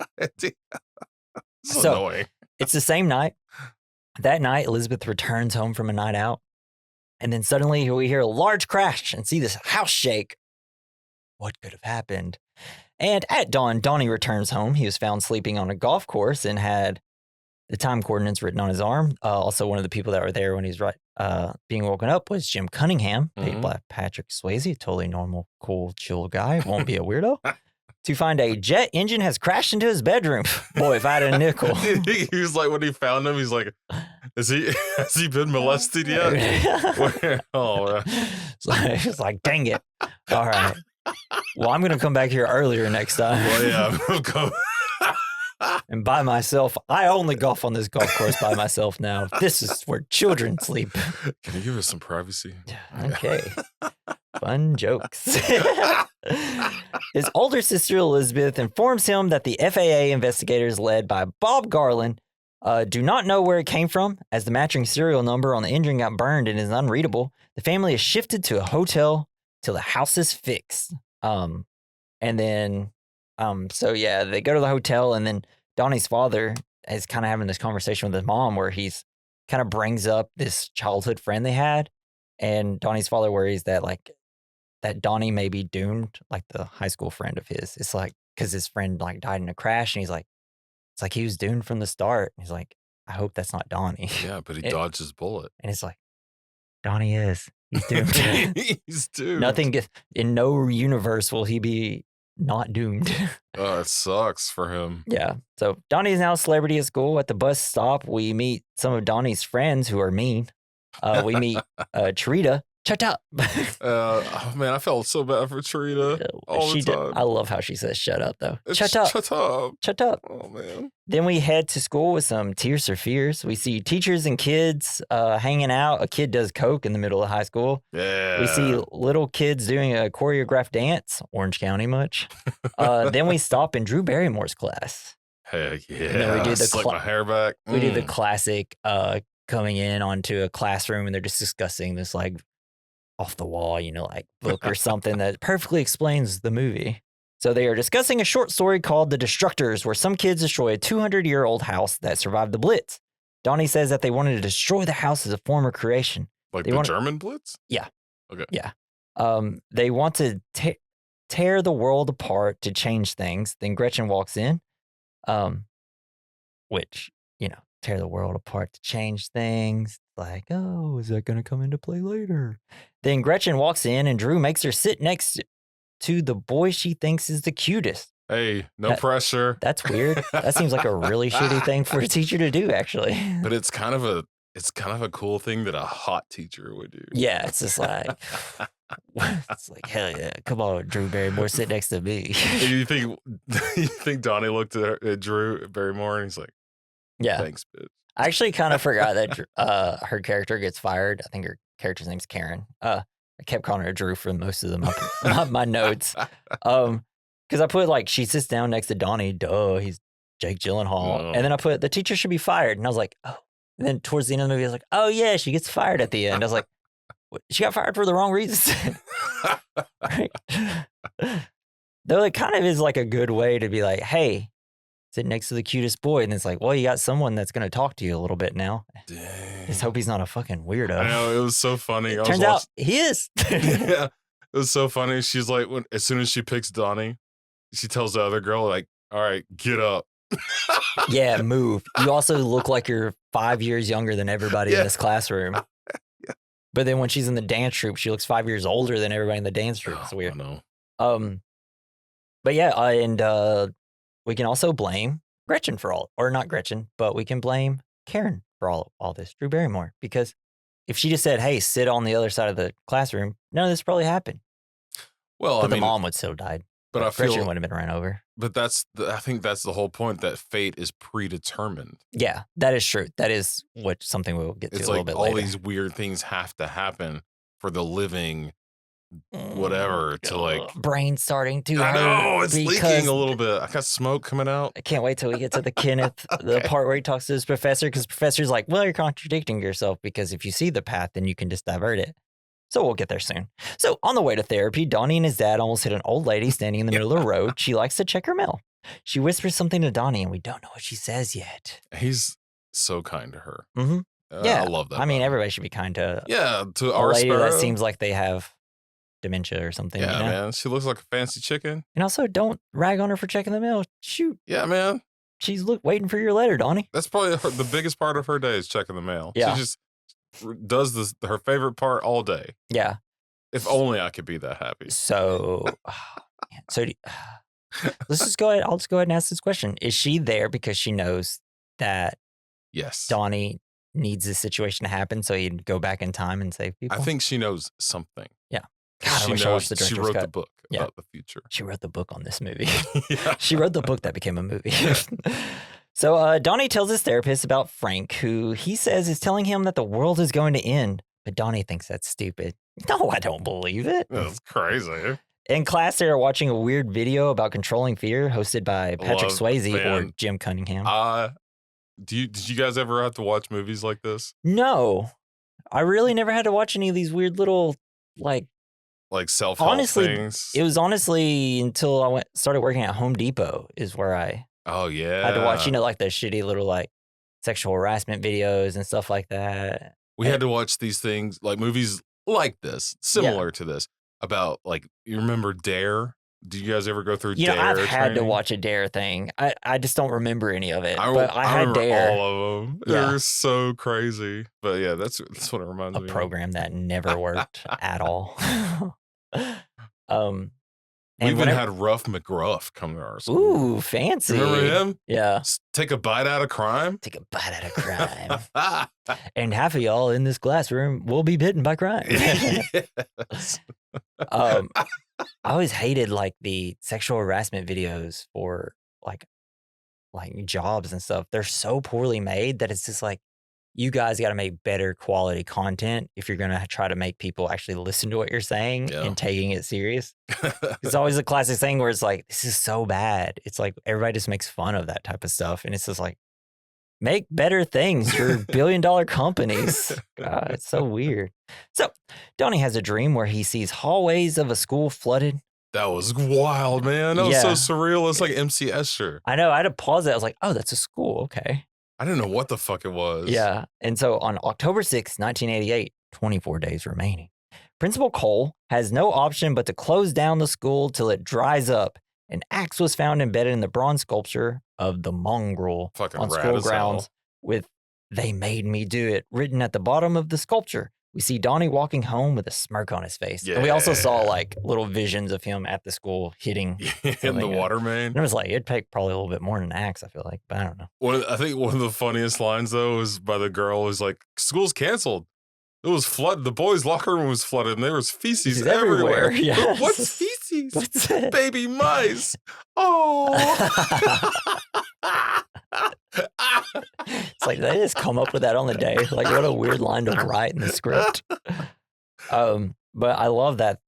So annoying.
It's the same night. That night, Elizabeth returns home from a night out. And then suddenly we hear a large crash and see this house shake. What could have happened? And at dawn, Donnie returns home. He was found sleeping on a golf course and had the time coordinates written on his arm. Also, one of the people that were there when he's being woken up was Jim Cunningham, played by Patrick Swayze, a totally normal, cool, chill guy. Won't be a weirdo. To find a jet engine has crashed into his bedroom. Boy, if I had a nickel.
He was like, when he found him, he's like, has he been molested yet? Oh,
it's like, dang it. All right. Well, I'm going to come back here earlier next time.
Well, yeah, I'm going
and by myself. I only golf on this golf course by myself now. This is where children sleep.
Can you give us some privacy?
Okay. Fun jokes. His older sister, Elizabeth, informs him that the FAA investigators led by Bob Garland do not know where it came from, as the matching serial number on the engine got burned and is unreadable. The family is shifted to a hotel till the house is fixed. So they go to the hotel, and then Donnie's father is kind of having this conversation with his mom where he's kind of brings up this childhood friend they had, and Donnie's father worries that that Donnie may be doomed, like the high school friend of his. It's like, because his friend like died in a crash, and he's like, it's like he was doomed from the start. He's like, I hope that's not Donnie.
Yeah, but he dodged his bullet.
And it's like, Donnie is. He's doomed.
He's doomed.
Nothing gets in no universe will he be not doomed.
Oh, it sucks for him.
Yeah. So Donnie is now a celebrity at school. At the bus stop, we meet some of Donnie's friends who are mean. We meet Charita. Shut up.
Oh man, I felt so bad for Trina all the time.
I love how she says "shut up" though. Shut up.
Shut up.
Shut up.
Oh man.
Then we head to school with some tears or fears. We see teachers and kids hanging out. A kid does coke in the middle of high school.
Yeah.
We see little kids doing a choreographed dance. Orange County much? Then we stop in Drew Barrymore's class.
Heck yeah.
And then we do the
slick my hair back.
We do the classic coming in onto a classroom and they're just discussing this like off the wall, like book or something that perfectly explains the movie. So they are discussing a short story called The Destructors, where some kids destroy a 200-year-old house that survived the Blitz. Donnie says that they wanted to destroy the house as a form of creation.
Like the German Blitz?
Yeah.
Okay.
Yeah. They want to tear the world apart to change things. Then Gretchen walks in, which, tear the world apart to change things. Like, oh, is that going to come into play later? Then Gretchen walks in and Drew makes her sit next to the boy she thinks is the cutest.
Hey, no pressure.
That's weird. That seems like a really shitty thing for a teacher to do, actually.
But it's kind of a cool thing that a hot teacher would do.
Yeah, it's just like, it's like, hell yeah, come on, Drew Barrymore, sit next to me.
You think Donnie looked at Drew Barrymore and he's like,
yeah,
thanks, bitch.
I actually kind of forgot that her character gets fired. I think her character's name's Karen. I kept calling her Drew for most of my notes. Because I put like, she sits down next to Donnie. Duh, he's Jake Gyllenhaal.
Oh.
And then I put, the teacher should be fired. And I was like, oh. And then towards the end of the movie, I was like, oh yeah, she gets fired at the end. I was like, what? She got fired for the wrong reasons. Right? Though it kind of is like a good way to be like, hey, sit next to the cutest boy. And it's like, well, you got someone that's going to talk to you a little bit now.
Dang.
Just hope he's not a fucking weirdo.
I know, it was so funny.
Turns out he is.
Yeah, it was so funny. She's like, as soon as she picks Donnie, she tells the other girl, like, all right, get up.
Yeah, move. You also look like you're 5 years younger than everybody in this classroom.
Yeah.
But then when she's in the dance troupe, she looks 5 years older than everybody in the dance troupe. It's weird.
I know.
But yeah, and we can also blame Gretchen for all, or not Gretchen, but we can blame Karen for all this, Drew Barrymore, because if she just said, hey, sit on the other side of the classroom, none of this probably happened.
Well,
but the mom would still died.
But I feel
Gretchen would have been ran over.
But I think that's the whole point, that fate is predetermined.
Yeah, that is true. That is something we'll get to a little bit later.
All these weird things have to happen for the living whatever to like
brain starting to
I know it's leaking a little bit. I got smoke coming out.
I can't wait till we get to the Kenneth, the part where he talks to his professor, because professor's like, well, you're contradicting yourself, because if you see the path, then you can just divert it. So we'll get there soon. So on the way to therapy, Donnie and his dad almost hit an old lady standing in the middle of the road. She likes to check her mail. She whispers something to Donnie, and we don't know what she says yet.
He's so kind to her.
Mm-hmm. Yeah,
I love that.
I mean, everybody should be kind to
to
a
our
lady
Sparrow.
that seems like they have dementia or something.
Yeah, man. She looks like a fancy chicken.
And also, don't rag on her for checking the mail. Shoot.
Yeah, man.
She's waiting for your letter, Donnie.
That's probably the biggest part of her day is checking the mail.
Yeah.
She just does her favorite part all day.
Yeah.
If only I could be that happy.
So let's just go ahead. I'll just go ahead and ask this question. Is she there because she knows that
yes,
Donnie needs this situation to happen so he'd go back in time and save people?
I think she knows something.
Yeah. God, I wish I watched the director's
She wrote
cut.
the book about the future.
She wrote the book on this movie. She wrote the book that became a movie. So Donnie tells his therapist about Frank, who he says is telling him that the world is going to end. But Donnie thinks that's stupid. No, I don't believe it.
That's crazy.
In class, they are watching a weird video about controlling fear hosted by Patrick Swayze or Jim Cunningham.
Did you guys ever have to watch movies like this?
No. I really never had to watch any of these weird little, like
self-help things.
It was honestly until I started working at Home Depot is where I had to watch, like the shitty little like sexual harassment videos and stuff like that.
We had to watch these things, like movies like this, similar to this, about like, you remember Dare? Do you guys ever go through
You know,
DARE
I've had to
training?
watch a DARE thing. I just don't remember any of it.
I
But I had
remember
DARE,
all of them.
Yeah.
They're so crazy. But yeah, that's what it reminds
a
me of.
program that never worked at all.
We
And
even
whenever,
had Rough McGruff come to our school.
ooh, fancy.
Remember him?
Yeah.
Take a bite out of crime?
Take a bite out of crime. And half of y'all in this classroom will be bitten by crime.
Yes.
I always hated like the sexual harassment videos for like jobs and stuff. They're so poorly made that it's just like, you guys got to make better quality content if you're going to try to make people actually listen to what you're saying
Yeah.
and taking it serious. It's always a classic thing where it's like, this is so bad. It's like everybody just makes fun of that type of stuff. And it's just like, make better things for billion-dollar companies. God, it's so weird. So Donnie has a dream where he sees hallways of a school flooded.
That was wild, man. That was
Yeah.
so surreal. It's like MC Escher.
I know. I had to pause it. I was like, oh, that's a school. Okay.
I didn't know what the fuck it was.
Yeah. And so on October 6th, 1988, 24 days remaining, Principal Cole has no option but to close down the school till it dries up. An axe was found embedded in the bronze sculpture of the mongrel
Fucking
on
rad
school
as hell.
grounds with "They made me do it" written at the bottom of the sculpture. We see Donnie walking home with a smirk on his face. And we also saw
Yeah.
like little visions of him at the school hitting
In the
something up.
water main.
And I was like, it'd take probably a little bit more than an axe, I feel like, but I don't know.
I think one of the funniest lines though was by the girl who's like, "School's canceled. It was flooded. The boys' locker room was flooded, and there was feces
Feces
everywhere."
everywhere, yes.
What's feces?
What's that?
Baby mice. Oh.
It's like, they just come up with that on the day. Like, what a weird line to write in the script. But I love that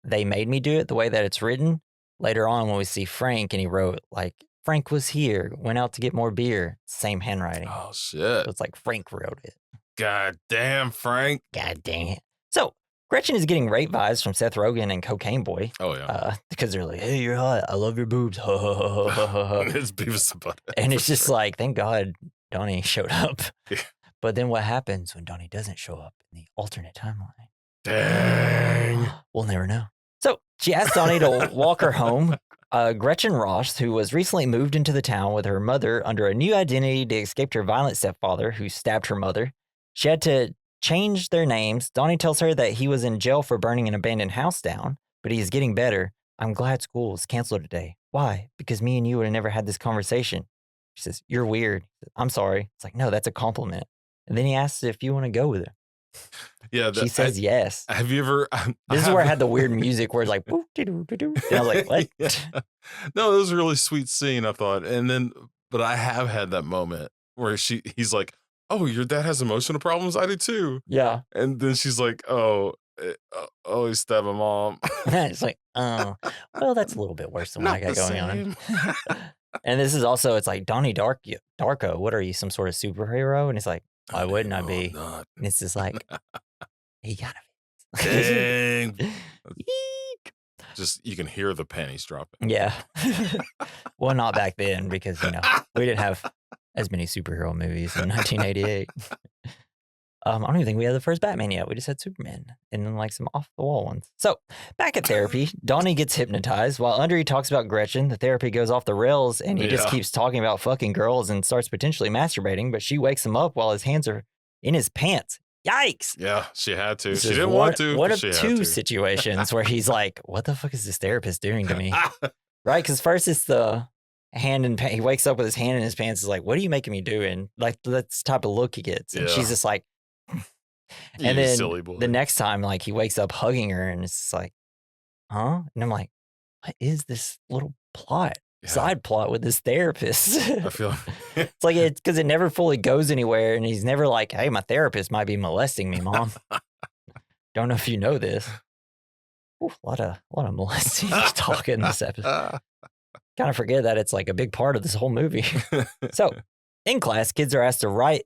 "they made me do it" the way that it's written. Later on, when we see Frank and he wrote like, "Frank was here, went out to get more beer." Same handwriting.
Oh
So
shit.
it's like Frank wrote it.
God damn, Frank.
God dang it. So Gretchen is getting rape vibes from Seth Rogen and Cocaine Boy
Oh yeah.
because they're like, "Hey, you're hot. I love your boobs."
It's Beavis and Butthead.
And it's just like, thank God Donnie showed up.
Yeah.
But then what happens when Donnie doesn't show up in the alternate timeline?
Dang.
We'll never know. So she asked Donnie to walk her home. Gretchen Ross, who was recently moved into the town with her mother under a new identity to escape her violent stepfather who stabbed her mother. She had to change their names. Donnie tells her that he was in jail for burning an abandoned house down, but he is getting better. "I'm glad school was canceled today." "Why?" "Because me and you would have never had this conversation." She says, "You're weird." "I'm sorry." It's like, no, that's a compliment. And then he asks if you want to go with her.
Yeah.
She says yes.
Have you ever?
This is where I had the weird music where it's like, "Woo-de-doo-de-doo." And I was like, what?
Yeah. No, it was a really sweet scene, I thought. And then, but I have had that moment where he's like, "Oh, your dad has emotional problems. I do too."
Yeah.
And then she's like, "Oh, he stabbed my mom."
It's like, oh, well, that's a little bit worse than what I
Not
got
the
going on.
same.
And this is also, it's like, Donnie Darko, what are you, some sort of superhero? And it's like, why wouldn't I
No,
be?
I'm not.
And it's just like, he gotta be.
Dang.
Eek.
Just you can hear the panties dropping.
Yeah. Well, not back then because, we didn't have as many superhero movies in 1988. I don't even think we had the first Batman yet. We just had Superman and then like some off the wall ones. So back at therapy, Donnie gets hypnotized while under he talks about Gretchen. The therapy goes off the rails and he just
Yeah.
keeps talking about fucking girls and starts potentially masturbating, but she wakes him up while his hands are in his pants. Yikes.
Yeah, she had to.
This
She
is
didn't want to.
One
but
of
she had
two
to.
situations where he's like, what the fuck is this therapist doing to me? Right? Because first it's the hand in he wakes up with his hand in his pants. Is like, what are you making me do? And like that's the type of look he gets. And
Yeah.
she's just like,
You
and then
silly boy.
the next time, like he wakes up hugging her, and it's just like, huh? And I'm like, what is this little plot,
Yeah.
side plot with this therapist?
I feel
It's like it's because it never fully goes anywhere, and he's never like, hey, my therapist might be molesting me, mom. Don't know if you know this. Ooh, a lot of molesting talk in this episode. Kind of forget that it's like a big part of this whole movie. So in class, kids are asked to write.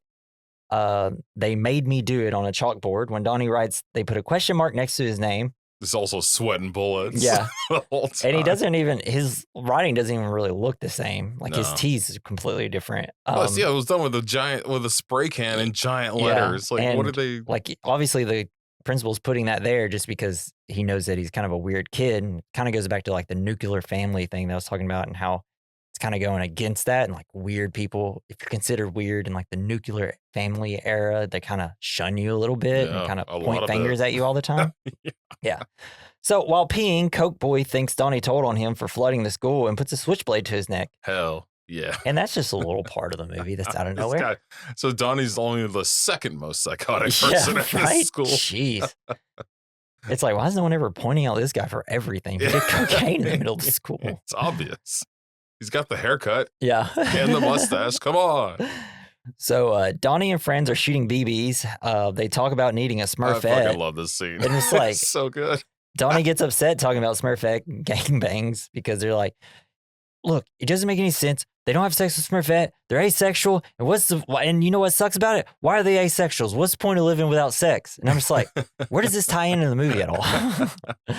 They made me do it on a chalkboard. When Donnie writes, they put a question mark next to his name.
It's also sweating bullets.
Yeah.
The whole time.
And he doesn't even, his writing doesn't even really look the same. Like his
No.
T's is completely different.
Plus, yeah, it was done with a spray can in giant letters. Like, what
and,
did they?
Like, obviously, the principal's putting that there just because he knows that he's kind of a weird kid, and kind of goes back to like the nuclear family thing that I was talking about, and how it's kind of going against that, and like weird people, if you're considered weird in like the nuclear family era, they kind of shun you a little bit and kind of point fingers at you all the time. Yeah. So while peeing, Coke Boy thinks Donnie told on him for flooding the school and puts a switchblade to his neck.
Hell yeah.
And that's just a little part of the movie that's out of nowhere.
So Donnie's only the second most psychotic person at this school.
Jeez. It's like, why is no one ever pointing out this guy for everything? He did cocaine in the middle of the school.
It's obvious. He's got the haircut.
Yeah.
And the mustache. Come on.
So Donnie and friends are shooting BBs. They talk about needing a Smurfette.
I fucking love this scene.
And it's like,
it's so good.
Donnie gets upset talking about Smurfette gangbangs because they're like, look, it doesn't make any sense. They don't have sex with Smurfette. They're asexual. And you know what sucks about it? Why are they asexuals? What's the point of living without sex? And I'm just like, where does this tie into the movie at all?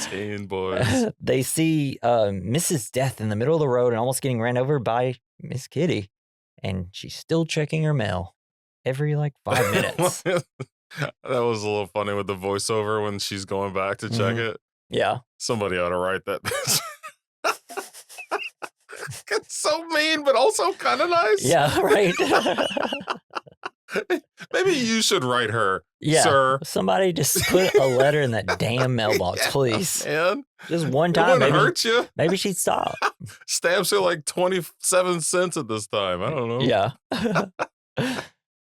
Teen boys.
They see Mrs. Death in the middle of the road and almost getting ran over by Miss Kitty. And she's still checking her mail every like 5 minutes.
That was a little funny with the voiceover when she's going back to check it.
Yeah.
Somebody ought to write that. It's so mean, but also kind of nice.
Yeah, right.
Maybe you should write her,
yeah,
sir.
Somebody just put a letter in that damn mailbox, please.
Man.
Just one time.
It wouldn't hurt you.
Maybe she'd stop.
Stamps are like 27 cents at this time. I don't know.
Yeah.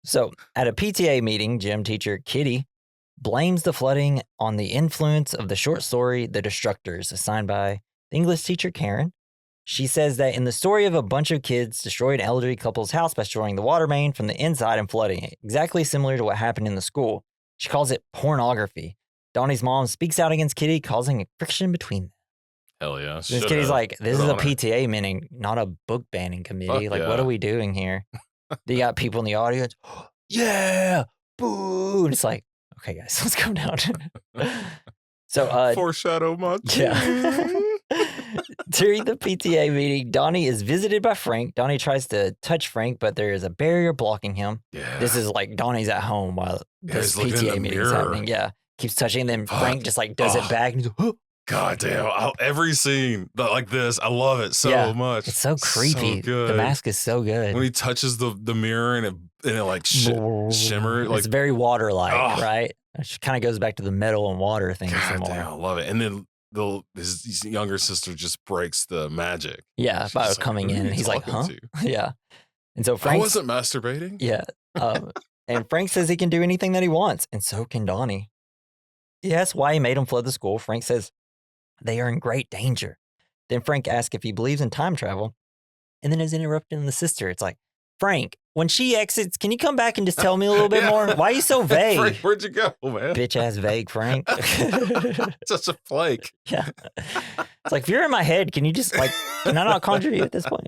So at a PTA meeting, gym teacher Kitty blames the flooding on the influence of the short story The Destructors, assigned by the English teacher Karen. She says that in the story of a bunch of kids destroyed an elderly couple's house by destroying the water main from the inside and flooding it, exactly similar to what happened in the school. She calls it pornography. Donnie's mom speaks out against Kitty, causing a friction between them.
Hell yeah.
This Kitty's like, this is a PTA meeting, not a book banning committee. Like, what are we doing here? You got people in the audience. Yeah, boo. And it's like, okay, guys, let's go down. So,
foreshadow much.
Yeah. During the PTA meeting, Donnie is visited by Frank. Donnie tries to touch Frank, but there is a barrier blocking him.
Yeah.
This is like Donnie's at home while this PTA meeting is happening. Yeah. Keeps touching them. Frank just like does it back. And he's like,
God damn. Every scene like this, I love it so much.
It's so creepy. So good. The mask is so good.
When he touches the mirror and it like shimmer. Like,
it's very water-like, right? It kind of goes back to the metal and water thing.
God damn, I love it. And then his younger sister just breaks the magic.
Yeah, by coming in. And he's like, huh? Yeah. And so Frank.
I wasn't masturbating.
Yeah. And Frank says he can do anything that he wants. And so can Donnie. He asks why he made him flood the school. Frank says they are in great danger. Then Frank asks if he believes in time travel. And then is interrupted in the sister. It's like, Frank, when she exits, can you come back and just tell me a little bit more? Why are you so vague?
Frank, where'd you go, man?
Bitch ass vague, Frank.
Such a flake.
Yeah. It's like, if you're in my head, can you just can I not conjure you at this point?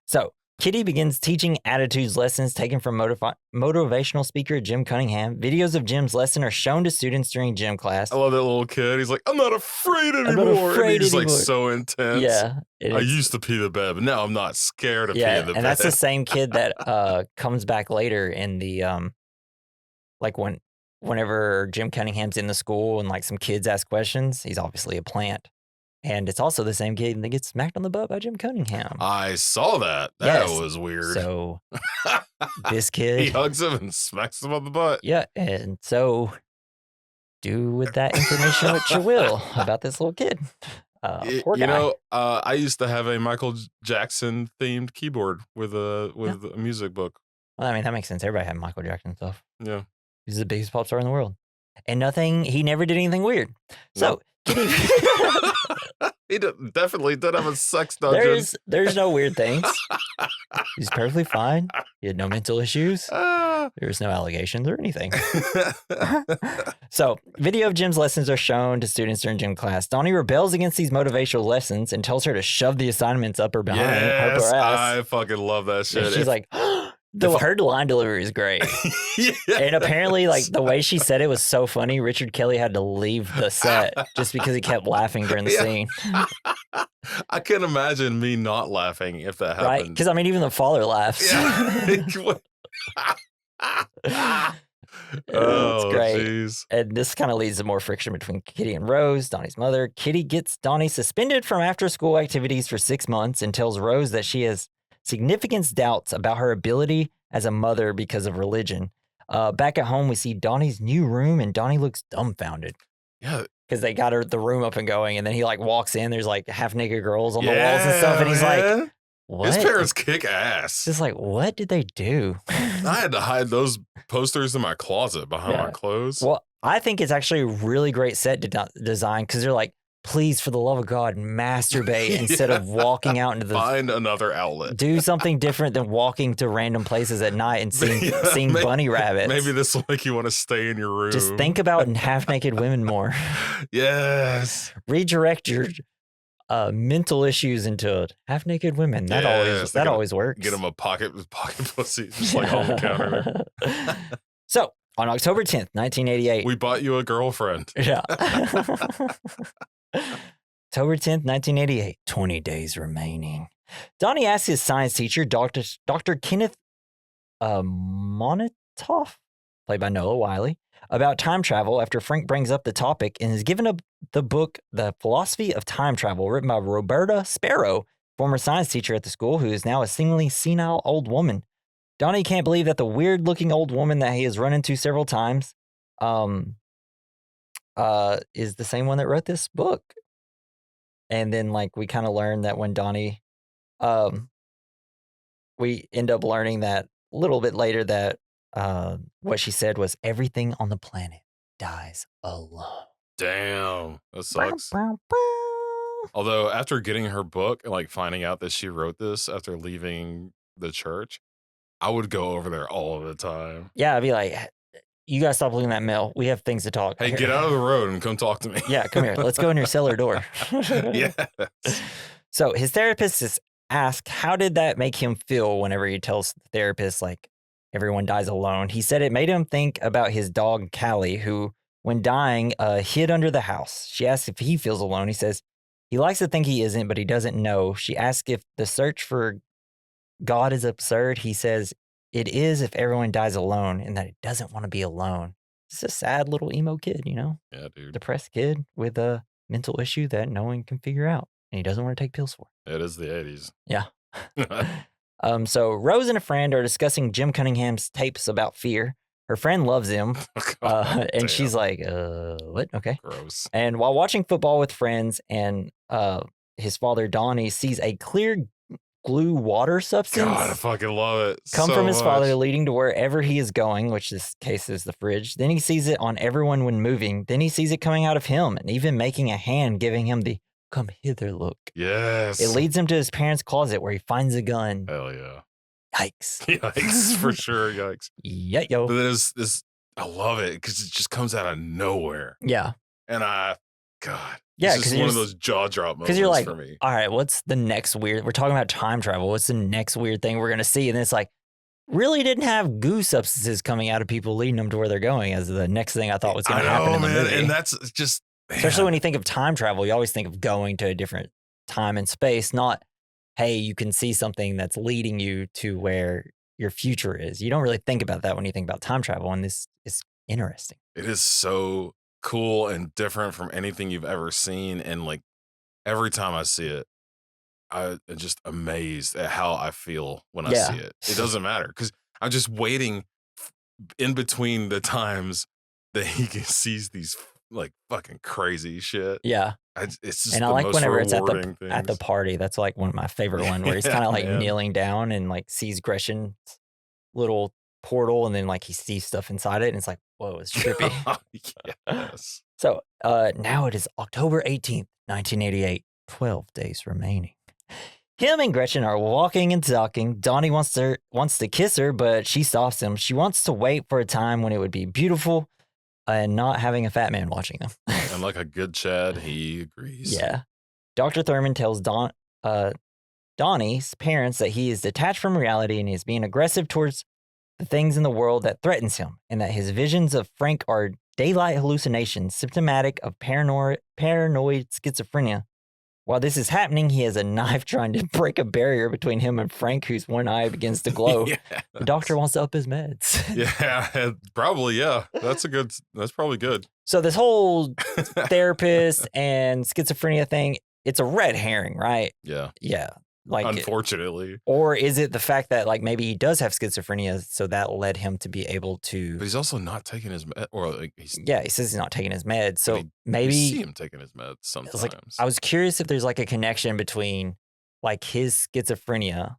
So Kitty begins teaching attitudes lessons taken from motivational speaker Jim Cunningham. Videos of Jim's lesson are shown to students during gym class.
I love that little kid. He's like, I'm not afraid anymore. And he's like so intense.
Yeah.
I used to pee the bed, but now I'm not scared of peeing the bed.
And that's the same kid that comes back later in the whenever Jim Cunningham's in the school and like some kids ask questions, he's obviously a plant. And it's also the same kid that gets smacked on the butt by Jim Cunningham.
I saw that. That was weird.
So this kid.
He hugs him and smacks him on the butt.
Yeah. And so do with that information what you will about this little kid. Poor guy.
I used to have a Michael Jackson themed keyboard with a music book.
Well, I mean, that makes sense. Everybody had Michael Jackson stuff.
Yeah.
He's the biggest pop star in the world. And he never did anything weird. So, Kitty.
He definitely did have a sex dungeon.
There's no weird things. He's perfectly fine. He had no mental issues. There was no allegations or anything. So, video of Jim's lessons are shown to students during gym class. Donnie rebels against these motivational lessons and tells her to shove the assignments up her behind her ass.
I fucking love that shit.
And she's like, her line delivery is great. And apparently, the way she said it was so funny, Richard Kelly had to leave the set just because he kept laughing during the scene.
I can imagine me not laughing if that happened. Right?
Because, I mean, even the father laughs.
Yeah.
It's
Oh,
great.
jeez.
And this kind of leads to more friction between Kitty and Rose, Donnie's mother. Kitty gets Donnie suspended from after-school activities for 6 months and tells Rose that she has significant doubts about her ability as a mother because of religion. Back at home, we see Donnie's new room, and Donnie looks dumbfounded.
Yeah.
Because they got the room up and going, and then he like walks in, there's like half-naked girls on the walls and stuff, and he's like, what?
His parents kick ass.
Just like, what did they do?
I had to hide those posters in my closet behind my clothes.
Well, I think it's actually a really great set design because they're like, please, for the love of God, masturbate instead of walking out into the...
Find another outlet.
Do something different than walking to random places at night and seeing bunny rabbits.
Maybe this will make you want to stay in your room.
Just think about half-naked women more.
Yes.
Redirect your... mental issues into half-naked women. That always works.
Get them a pocket pussy, just like on the counter there.
So, on October 10th, 1988.
We bought you a girlfriend.
Yeah. October 10th, 1988. 20 days remaining. Donnie asks his science teacher, Dr. Kenneth Monitoff, played by Noah Wiley, about time travel after Frank brings up the topic and is given the book, The Philosophy of Time Travel, written by Roberta Sparrow, former science teacher at the school, who is now a seemingly senile old woman. Donnie can't believe that the weird-looking old woman that he has run into several times is the same one that wrote this book. And then, like, we kind of learn that when Donnie... we end up learning that a little bit later that what she said was everything on the planet dies alone.
Damn, that sucks. Although after getting her book and like finding out that she wrote this after leaving the church, I would go over there all the time.
Yeah, I'd be like, you guys stop looking at that mail. We have things to talk.
Hey, get out of the road and come talk to me.
Yeah, come here. Let's go in your cellar door.
Yes.
So his therapist is asked, how did that make him feel whenever he tells the therapist, like, everyone dies alone? He said it made him think about his dog, Callie, who, when dying, hid under the house. She asks if he feels alone. He says he likes to think he isn't, but he doesn't know. She asks if the search for God is absurd. He says it is if everyone dies alone and that he doesn't want to be alone. It's a sad little emo kid, you know?
Yeah, dude.
Depressed kid with a mental issue that no one can figure out and he doesn't want to take pills for.
It is the 80s.
Yeah. So Rose and a friend are discussing Jim Cunningham's tapes about fear. Her friend loves him. And she's like, what? Okay.
Gross.
And while watching football with friends and his father, Donnie, sees a clear glue water substance.
God, I fucking love it.
Come from his father, leading to wherever he is going, which this case is the fridge. Then he sees it on everyone when moving. Then he sees it coming out of him and even making a hand, giving him the come hither look.
Yes.
It leads him to his parents' closet where he finds a gun.
Hell yeah.
Yikes.
Yikes, for sure. Yikes.
Yeah, yo.
But there's this, I love it because it just comes out of nowhere.
Yeah.
And
yeah,
it's just one of those jaw drop moments
you're like,
for me.
All right, what's the next weird? We're talking about time travel. What's the next weird thing we're going to see? And then it's like, really didn't have goo substances coming out of people leading them to where they're going as the next thing I thought was going to happen in the movie.
And that's just...
Especially when you think of time travel, you always think of going to a different time and space, not, hey, you can see something that's leading you to where your future is. You don't really think about that when you think about time travel, and this is interesting.
It is so cool and different from anything you've ever seen, and like every time I see it, I'm just amazed at how I feel when I see it. It doesn't matter because I'm just waiting in between the times that he sees these like fucking crazy shit.
Yeah.
It's just
and I like whenever it's at the party. That's like one of my favorite ones where he's kind of like kneeling down and like sees Gretchen's little portal and then like he sees stuff inside it and it's like, whoa, it's trippy.
Yes.
So now it is October 18th, 1988. 12 days remaining. Him and Gretchen are walking and talking. Donnie wants to kiss her, but she stops him. She wants to wait for a time when it would be beautiful and not having a fat man watching them.
And like a good Chad, he agrees.
Yeah. Dr. Thurman tells Donnie's parents that he is detached from reality and is being aggressive towards the things in the world that threatens him, and that his visions of Frank are daylight hallucinations symptomatic of paranoid schizophrenia, While this is happening, he has a knife trying to break a barrier between him and Frank, whose one eye begins to glow. The doctor wants to up his meds.
Yeah, probably. Yeah, that's probably good.
So this whole therapist and schizophrenia thing, it's a red herring, right?
Yeah.
Yeah. Like,
unfortunately.
Or is it the fact that like maybe he does have schizophrenia, so that led him to be able to?
But he's also not taking his med, or like
he says he's not taking his meds. So maybe
you see him taking his meds sometimes.
Like, I was curious if there's like a connection between like his schizophrenia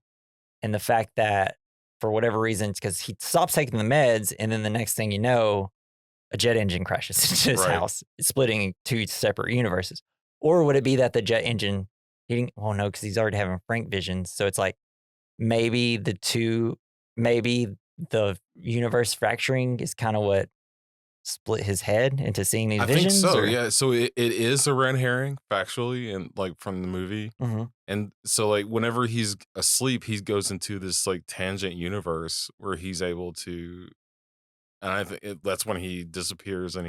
and the fact that for whatever reason, because he stops taking the meds, and then the next thing you know, a jet engine crashes into his house, splitting two separate universes. Or would it be that the jet engine? No, because he's already having Frank visions. So it's like maybe the universe fracturing is kind of what split his head into seeing these visions.
I think so, yeah. So it is a red herring, factually, and like from the movie.
Mm-hmm.
And so like whenever he's asleep, he goes into this like tangent universe where he's able to, and I think that's when he disappears, and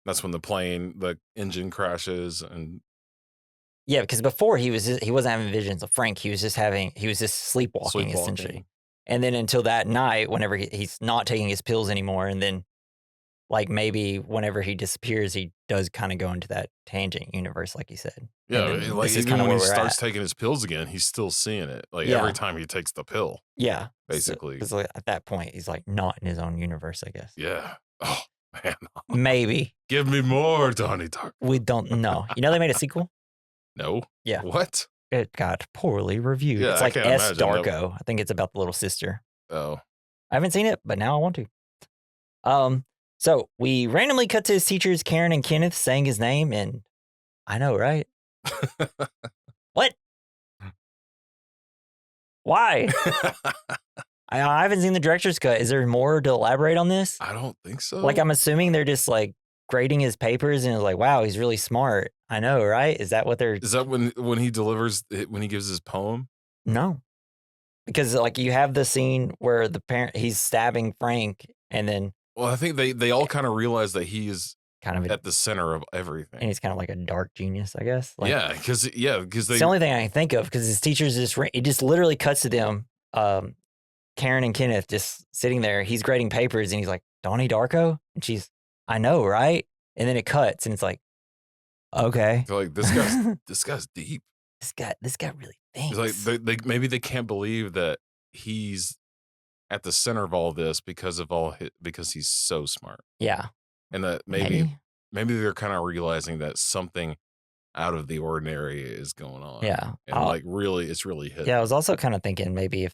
that's when the engine crashes. And
yeah, because before he wasn't having visions of Frank. He was just sleepwalking essentially. And then until that night, whenever he's not taking his pills anymore, and then like maybe whenever he disappears, he does kind of go into that tangent universe, like you said.
Yeah, like even when he starts taking his pills again, he's still seeing it. Like every time he takes the pill.
Yeah,
basically.
Because like, at that point, he's like not in his own universe, I guess.
Yeah. Oh man.
Maybe.
Give me more, Donnie Darko.
We don't know. You know they made a sequel?
No.
Yeah.
What?
It got poorly reviewed.
Yeah,
it's like S. Darko. I think it's about the little sister.
Oh.
I haven't seen it, but now I want to. So we randomly cut to his teachers, Karen and Kenneth, saying his name, and I know, right? What? Why? I haven't seen the director's cut. Is there more to elaborate on this?
I don't think so.
Like, I'm assuming they're just like grading his papers and it's like, wow, he's really smart. I know, right? Is that what they're...
Is that when he delivers, when he gives his poem?
No. Because like you have the scene where he's stabbing Frank, and then...
Well, I think they all kind of realize that he is
kind of
at the center of everything.
And he's kind of like a dark genius, I guess. Like,
yeah, because
it's the only thing I can think of, because his teachers it just literally cuts to them, Karen and Kenneth just sitting there. He's grading papers and he's like, Donnie Darko? And she's, I know, right? And then it cuts and it's like, okay.
They're like, this guy's deep.
This guy really thinks.
It's like maybe they can't believe that he's at the center of all this because he's so smart.
Yeah.
And that maybe they're kind of realizing that something out of the ordinary is going on.
Yeah.
And it's really hit.
Yeah, I was also kind of thinking maybe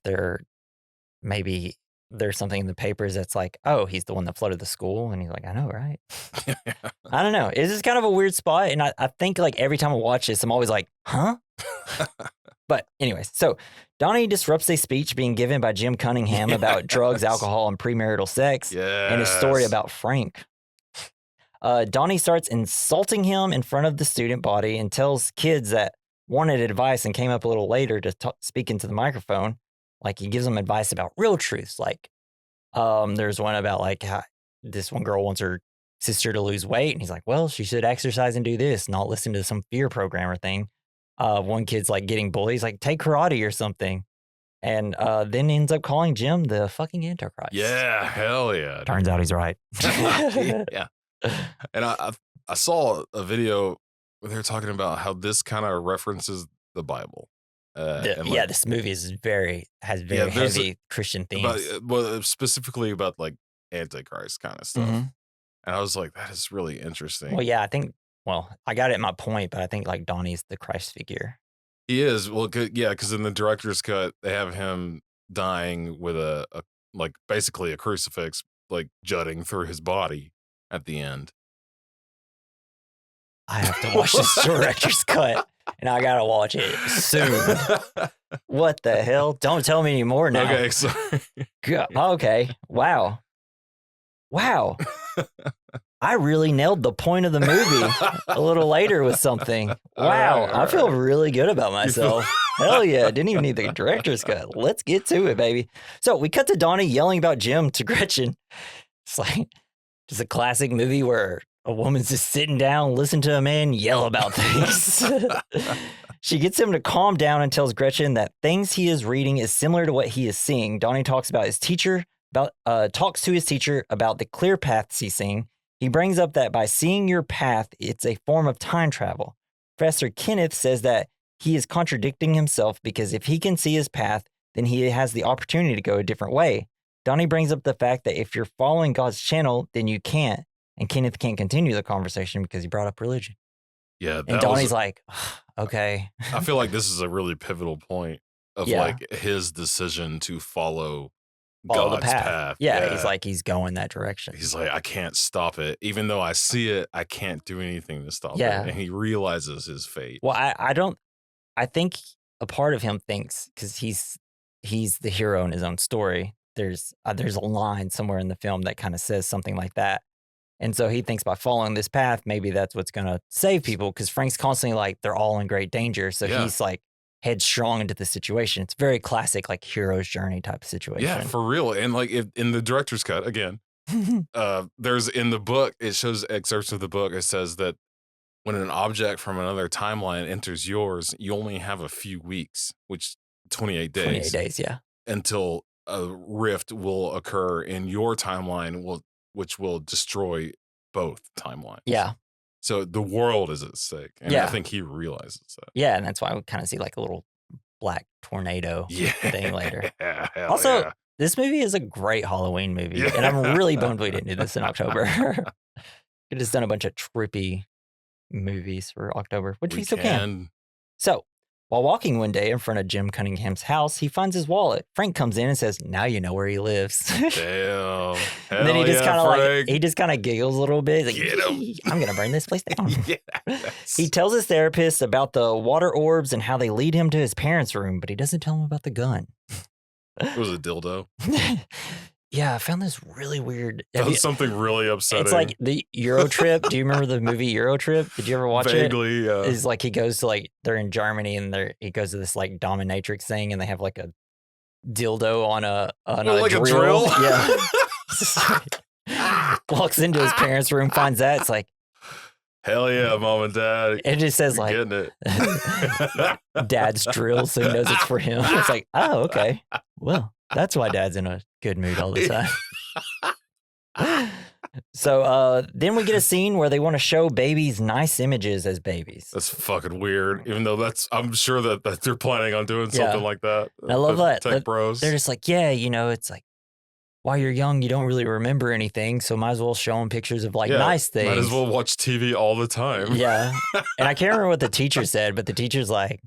there's something in the papers that's like, oh, he's the one that flooded the school. And he's like, I know, right? I don't know. It's just kind of a weird spot. And I think like every time I watch this, I'm always like, huh? But anyways, so Donnie disrupts a speech being given by Jim Cunningham about drugs, alcohol, and premarital sex, and his story about Frank. Donnie starts insulting him in front of the student body and tells kids that wanted advice and came up a little later to speak into the microphone. Like he gives them advice about real truths. Like there's one about like how this one girl wants her sister to lose weight. And he's like, well, she should exercise and do this, not listen to some fear programmer thing. One kid's like getting bullied. He's like, take karate or something. And then ends up calling Jim the fucking Antichrist.
Yeah, hell yeah.
Turns out he's right.
Yeah. And I saw a video where they're talking about how this kind of references the Bible.
This movie has very heavy Christian themes.
Specifically about like Antichrist kind of stuff. Mm-hmm. And I was like, that is really interesting.
Well, yeah, I got it at my point, but I think like Donnie's the Christ figure.
He is. Well, yeah, because in the director's cut, they have him dying with a like basically a crucifix like jutting through his body at the end.
I have to watch this director's cut, and I gotta watch it soon. What the hell? Don't tell me anymore now.
Okay, sorry.
Okay. Wow. I really nailed the point of the movie a little later with something. Wow. I feel really good about myself. Hell yeah. Didn't even need the director's cut. Let's get to it, baby. So we cut to Donnie yelling about Jim to Gretchen. It's like just a classic movie where A woman's just sitting down, listen to a man yell about things. She gets him to calm down and tells Gretchen that things he is reading is similar to what he is seeing. Donnie talks to his teacher about the clear paths he's seeing. He brings up that by seeing your path, it's a form of time travel. Professor Kenneth says that he is contradicting himself because if he can see his path, then he has the opportunity to go a different way. Donnie brings up the fact that if you're following God's channel, then you can't. And Kenneth can't continue the conversation because he brought up religion.
Yeah.
And Donnie's like, okay.
I feel like this is a really pivotal point of like his decision to follow God's
the path.
path.
Yeah, he's going that direction.
He's like, I can't stop it. Even though I see it, I can't do anything to stop it. And he realizes his fate.
Well, I think a part of him thinks, because he's the hero in his own story. There's a line somewhere in the film that kind of says something like that. And so he thinks by following this path, maybe that's what's going to save people, because Frank's constantly like, they're all in great danger. So he's like headstrong into the situation. It's very classic, like hero's journey type of situation.
Yeah, for real. And like in the director's cut, again, there's in the book, it shows excerpts of the book. It says that when an object from another timeline enters yours, you only have a few weeks, which 28 days.
28 days, yeah.
Until a rift will occur in your timeline, which will destroy both timelines.
Yeah.
So the world is at stake. And I think he realizes that.
Yeah, and that's why we kind of see like a little black tornado thing later.
Also,
this movie is a great Halloween movie. Yeah. And I'm really bummed we didn't do this in October. Could just done a bunch of trippy movies for October, which we still can. So, while walking one day in front of Jim Cunningham's house, he finds his wallet. Frank comes in and says, now you know where he lives.
Damn.
And then he just kind of he just kind of giggles a little bit. He's like,
get him.
I'm going to burn this place down.
Yes.
He tells his therapist about the water orbs and how they lead him to his parents' room, but he doesn't tell him about the gun.
It was a dildo.
Yeah, I found this really weird.
That was something really upsetting.
It's like the Euro Trip. Do you remember the movie Euro Trip? Did you ever watch
Vaguely,
it?
Yeah.
It's like he goes to like, they're in Germany and he goes to this like dominatrix thing and they have like a dildo on a drill. Yeah. Walks into his parents' room, finds that. It's like,
hell yeah, mom and dad.
It just says like,
getting it.
Dad's drill, so he knows it's for him. It's like, oh, okay. Well, that's why Dad's in a good mood all the time. So then we get a scene where they want to show babies nice images as babies.
That's fucking weird. Even though I'm sure that they're planning on doing something like that.
I love that.
Tech bros.
They're just like, yeah, it's like, while you're young, you don't really remember anything, so might as well show them pictures of like nice things.
Might as well watch TV all the time.
Yeah. And I can't remember what the teacher said, but the teacher's like,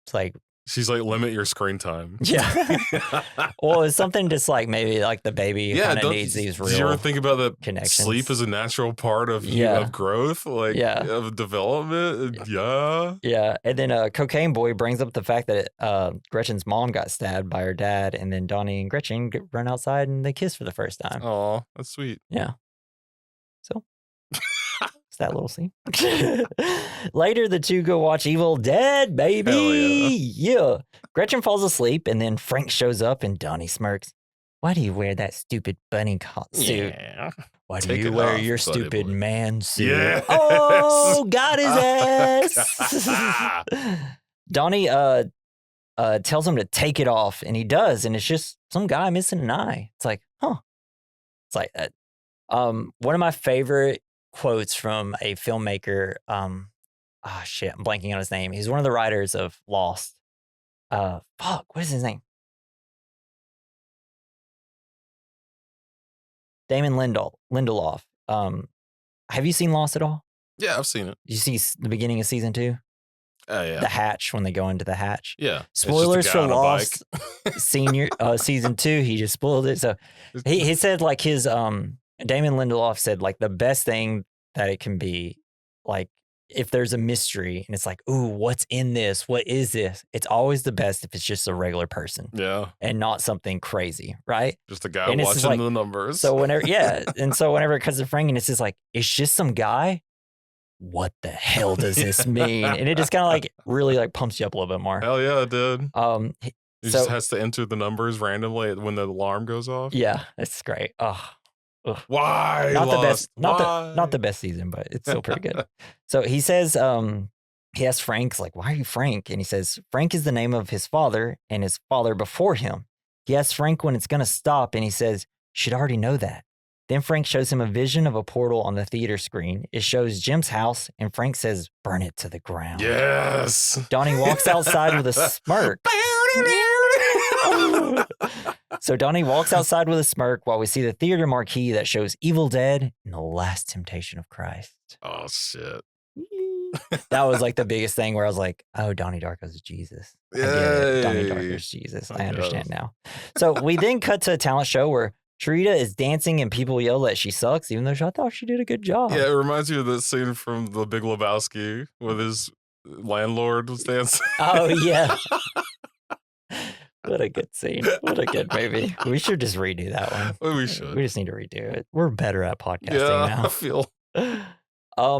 it's like,
she's like, limit your screen time.
Yeah. Well, it's something just like maybe like the baby kind of needs these real
connections. Did you ever think about that
connections?
Sleep is a natural part of growth, like of development? Yeah.
Yeah. And then Cocaine Boy brings up the fact that Gretchen's mom got stabbed by her dad, and then Donnie and Gretchen run outside and they kiss for the first time.
Oh, that's sweet.
Yeah. So it's that little scene. Later, the two go watch Evil Dead, baby.
Hell
yeah. Gretchen falls asleep, and then Frank shows up, and Donnie smirks. Why do you wear that stupid bunny suit?
Yeah.
Why do you wear your stupid man suit?
Yes.
Oh, got his ass. Donnie tells him to take it off, and he does, and it's just some guy missing an eye. It's like, huh. It's like that. One of my favorite quotes from a filmmaker, I'm blanking on his name. He's one of the writers of Lost. What is his name? Damon Lindelof. Have you seen Lost at all?
Yeah, I've seen it.
Did you see the beginning of season 2?
Yeah.
The hatch, when they go into the hatch.
Yeah.
Spoilers for Lost season 2. He just spoiled it. So he said like his Damon Lindelof said like the best thing that it can be, like if there's a mystery and it's like, ooh, what's in this? What is this? It's always the best if it's just a regular person.
Yeah.
And not something crazy, right?
Just a guy watching the numbers.
So whenever it comes to Frank and it's just like, it's just some guy. What the hell does this mean? And it just kind of like really like pumps you up a little bit more.
Hell yeah, it did. He
So
just has to enter the numbers randomly when the alarm goes off.
Yeah, it's great. Oh, Ugh.
Why?
Not the best,
Why?
not the best season, but it's still pretty good. So he says, he asks Frank's like, why are you Frank? And he says, Frank is the name of his father and his father before him. He asks Frank when it's going to stop, and he says, should already know that. Then Frank shows him a vision of a portal on the theater screen. It shows Jim's house, and Frank says, burn it to the ground.
Yes.
Donnie walks outside with a smirk. So Donnie walks outside with a smirk while we see the theater marquee that shows Evil Dead and the Last Temptation of Christ.
Oh, shit.
That was like the biggest thing where I was like, oh, Donnie Darko's Jesus. I get it. Donnie Darko's Jesus. I understand now. So we then cut to a talent show where Tarita is dancing and people yell that she sucks, even though I thought she did a good job.
Yeah, it reminds me of that scene from The Big Lebowski with his landlord was dancing.
Oh, yeah. What a good scene. What a good movie. We should just redo that one.
Well, we should.
We just need to redo it. We're better at podcasting
Yeah,
now.
I feel.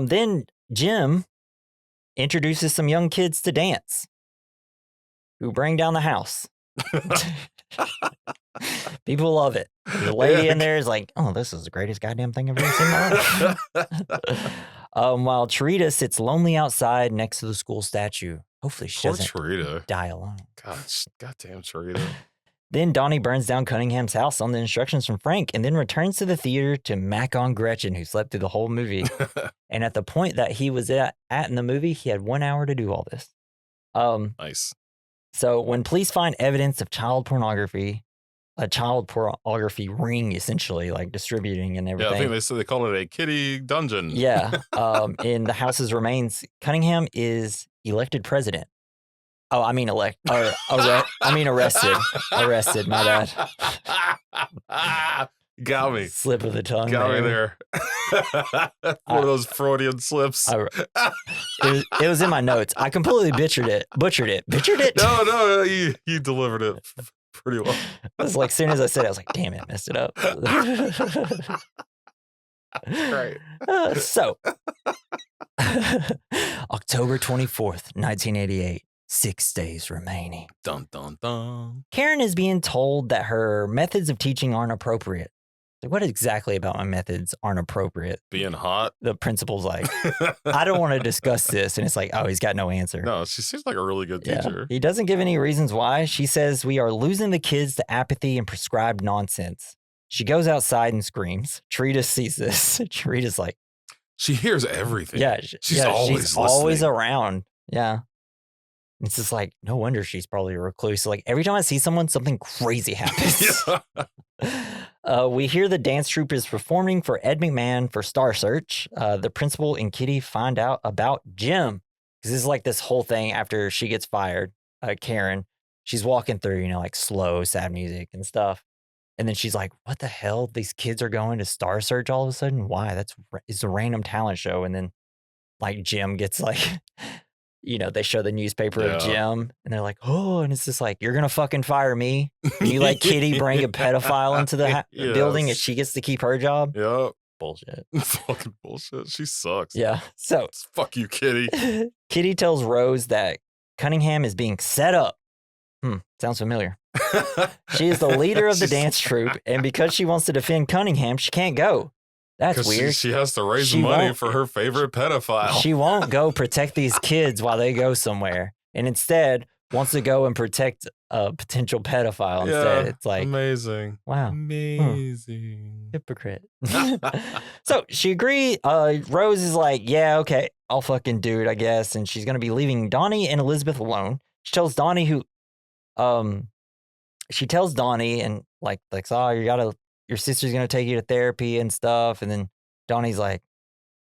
Then Jim introduces some young kids to dance who bring down the house. People love it. The lady in there is like, oh, this is the greatest goddamn thing I've ever seen in my life. While Tarita sits lonely outside next to the school statue. Hopefully she
Poor
doesn't
Tarita.
die alone.
Goddamn Tarita.
Then Donnie burns down Cunningham's house on the instructions from Frank and then returns to the theater to mac on Gretchen, who slept through the whole movie. And at the point that he was at in the movie, he had 1 hour to do all this.
Nice.
So when police find evidence of child pornography, a child pornography ring, essentially, like distributing and everything.
Yeah, I think they said they call it a kitty dungeon.
Yeah. In the house's remains, Cunningham is elected president. Oh, I mean arrested. Arrested, my
bad. Got me.
Slip of the tongue.
Got me there. One of those Freudian slips.
It was in my notes. I completely butchered it. Butchered it.
No, you delivered it pretty well.
It was like, as soon as I said it, I was like, damn it, messed it up.
Right.
So, October 24th, 1988. 6 days remaining.
Dun, dun, dun.
Karen is being told that her methods of teaching aren't appropriate. Like, what exactly about my methods aren't appropriate?
Being hot?
The principal's like, I don't want to discuss this. And it's like, oh, he's got no answer.
No, she seems like a really good teacher.
He doesn't give any reasons why. She says we are losing the kids to apathy and prescribed nonsense. She goes outside and screams. Tarita sees this. Tarita's like...
She hears everything.
Yeah.
She's
always around. Yeah. It's just like, no wonder she's probably a recluse. Like, every time I see someone, something crazy happens. We hear the dance troupe is performing for Ed McMahon for Star Search. The principal and Kitty find out about Jim. Because this is like this whole thing after she gets fired, Karen. She's walking through, like slow, sad music and stuff. And then she's like, what the hell? These kids are going to Star Search all of a sudden? Why? It's a random talent show. And then, like, Jim gets like... they show the newspaper of Jim and they're like, oh, and it's just like, you're going to fucking fire me. And you let Kitty bring a pedophile into the building and she gets to keep her job.
Yep.
Bullshit.
Fucking bullshit. She sucks.
Yeah. So
fuck you, Kitty.
Kitty tells Rose that Cunningham is being set up. Sounds familiar. She is the leader of the dance troupe. And because she wants to defend Cunningham, she can't go. That's weird.
She has to raise money for her favorite pedophile.
She won't go protect these kids while they go somewhere. And instead wants to go and protect a potential pedophile instead. It's like... Amazing. Wow.
Amazing.
Hypocrite. So she agreed. Rose is like, yeah, okay, I'll fucking do it, I guess. And she's going to be leaving Donnie and Elizabeth alone. She tells Donnie and oh, your sister's going to take you to therapy and stuff. And then Donnie's like,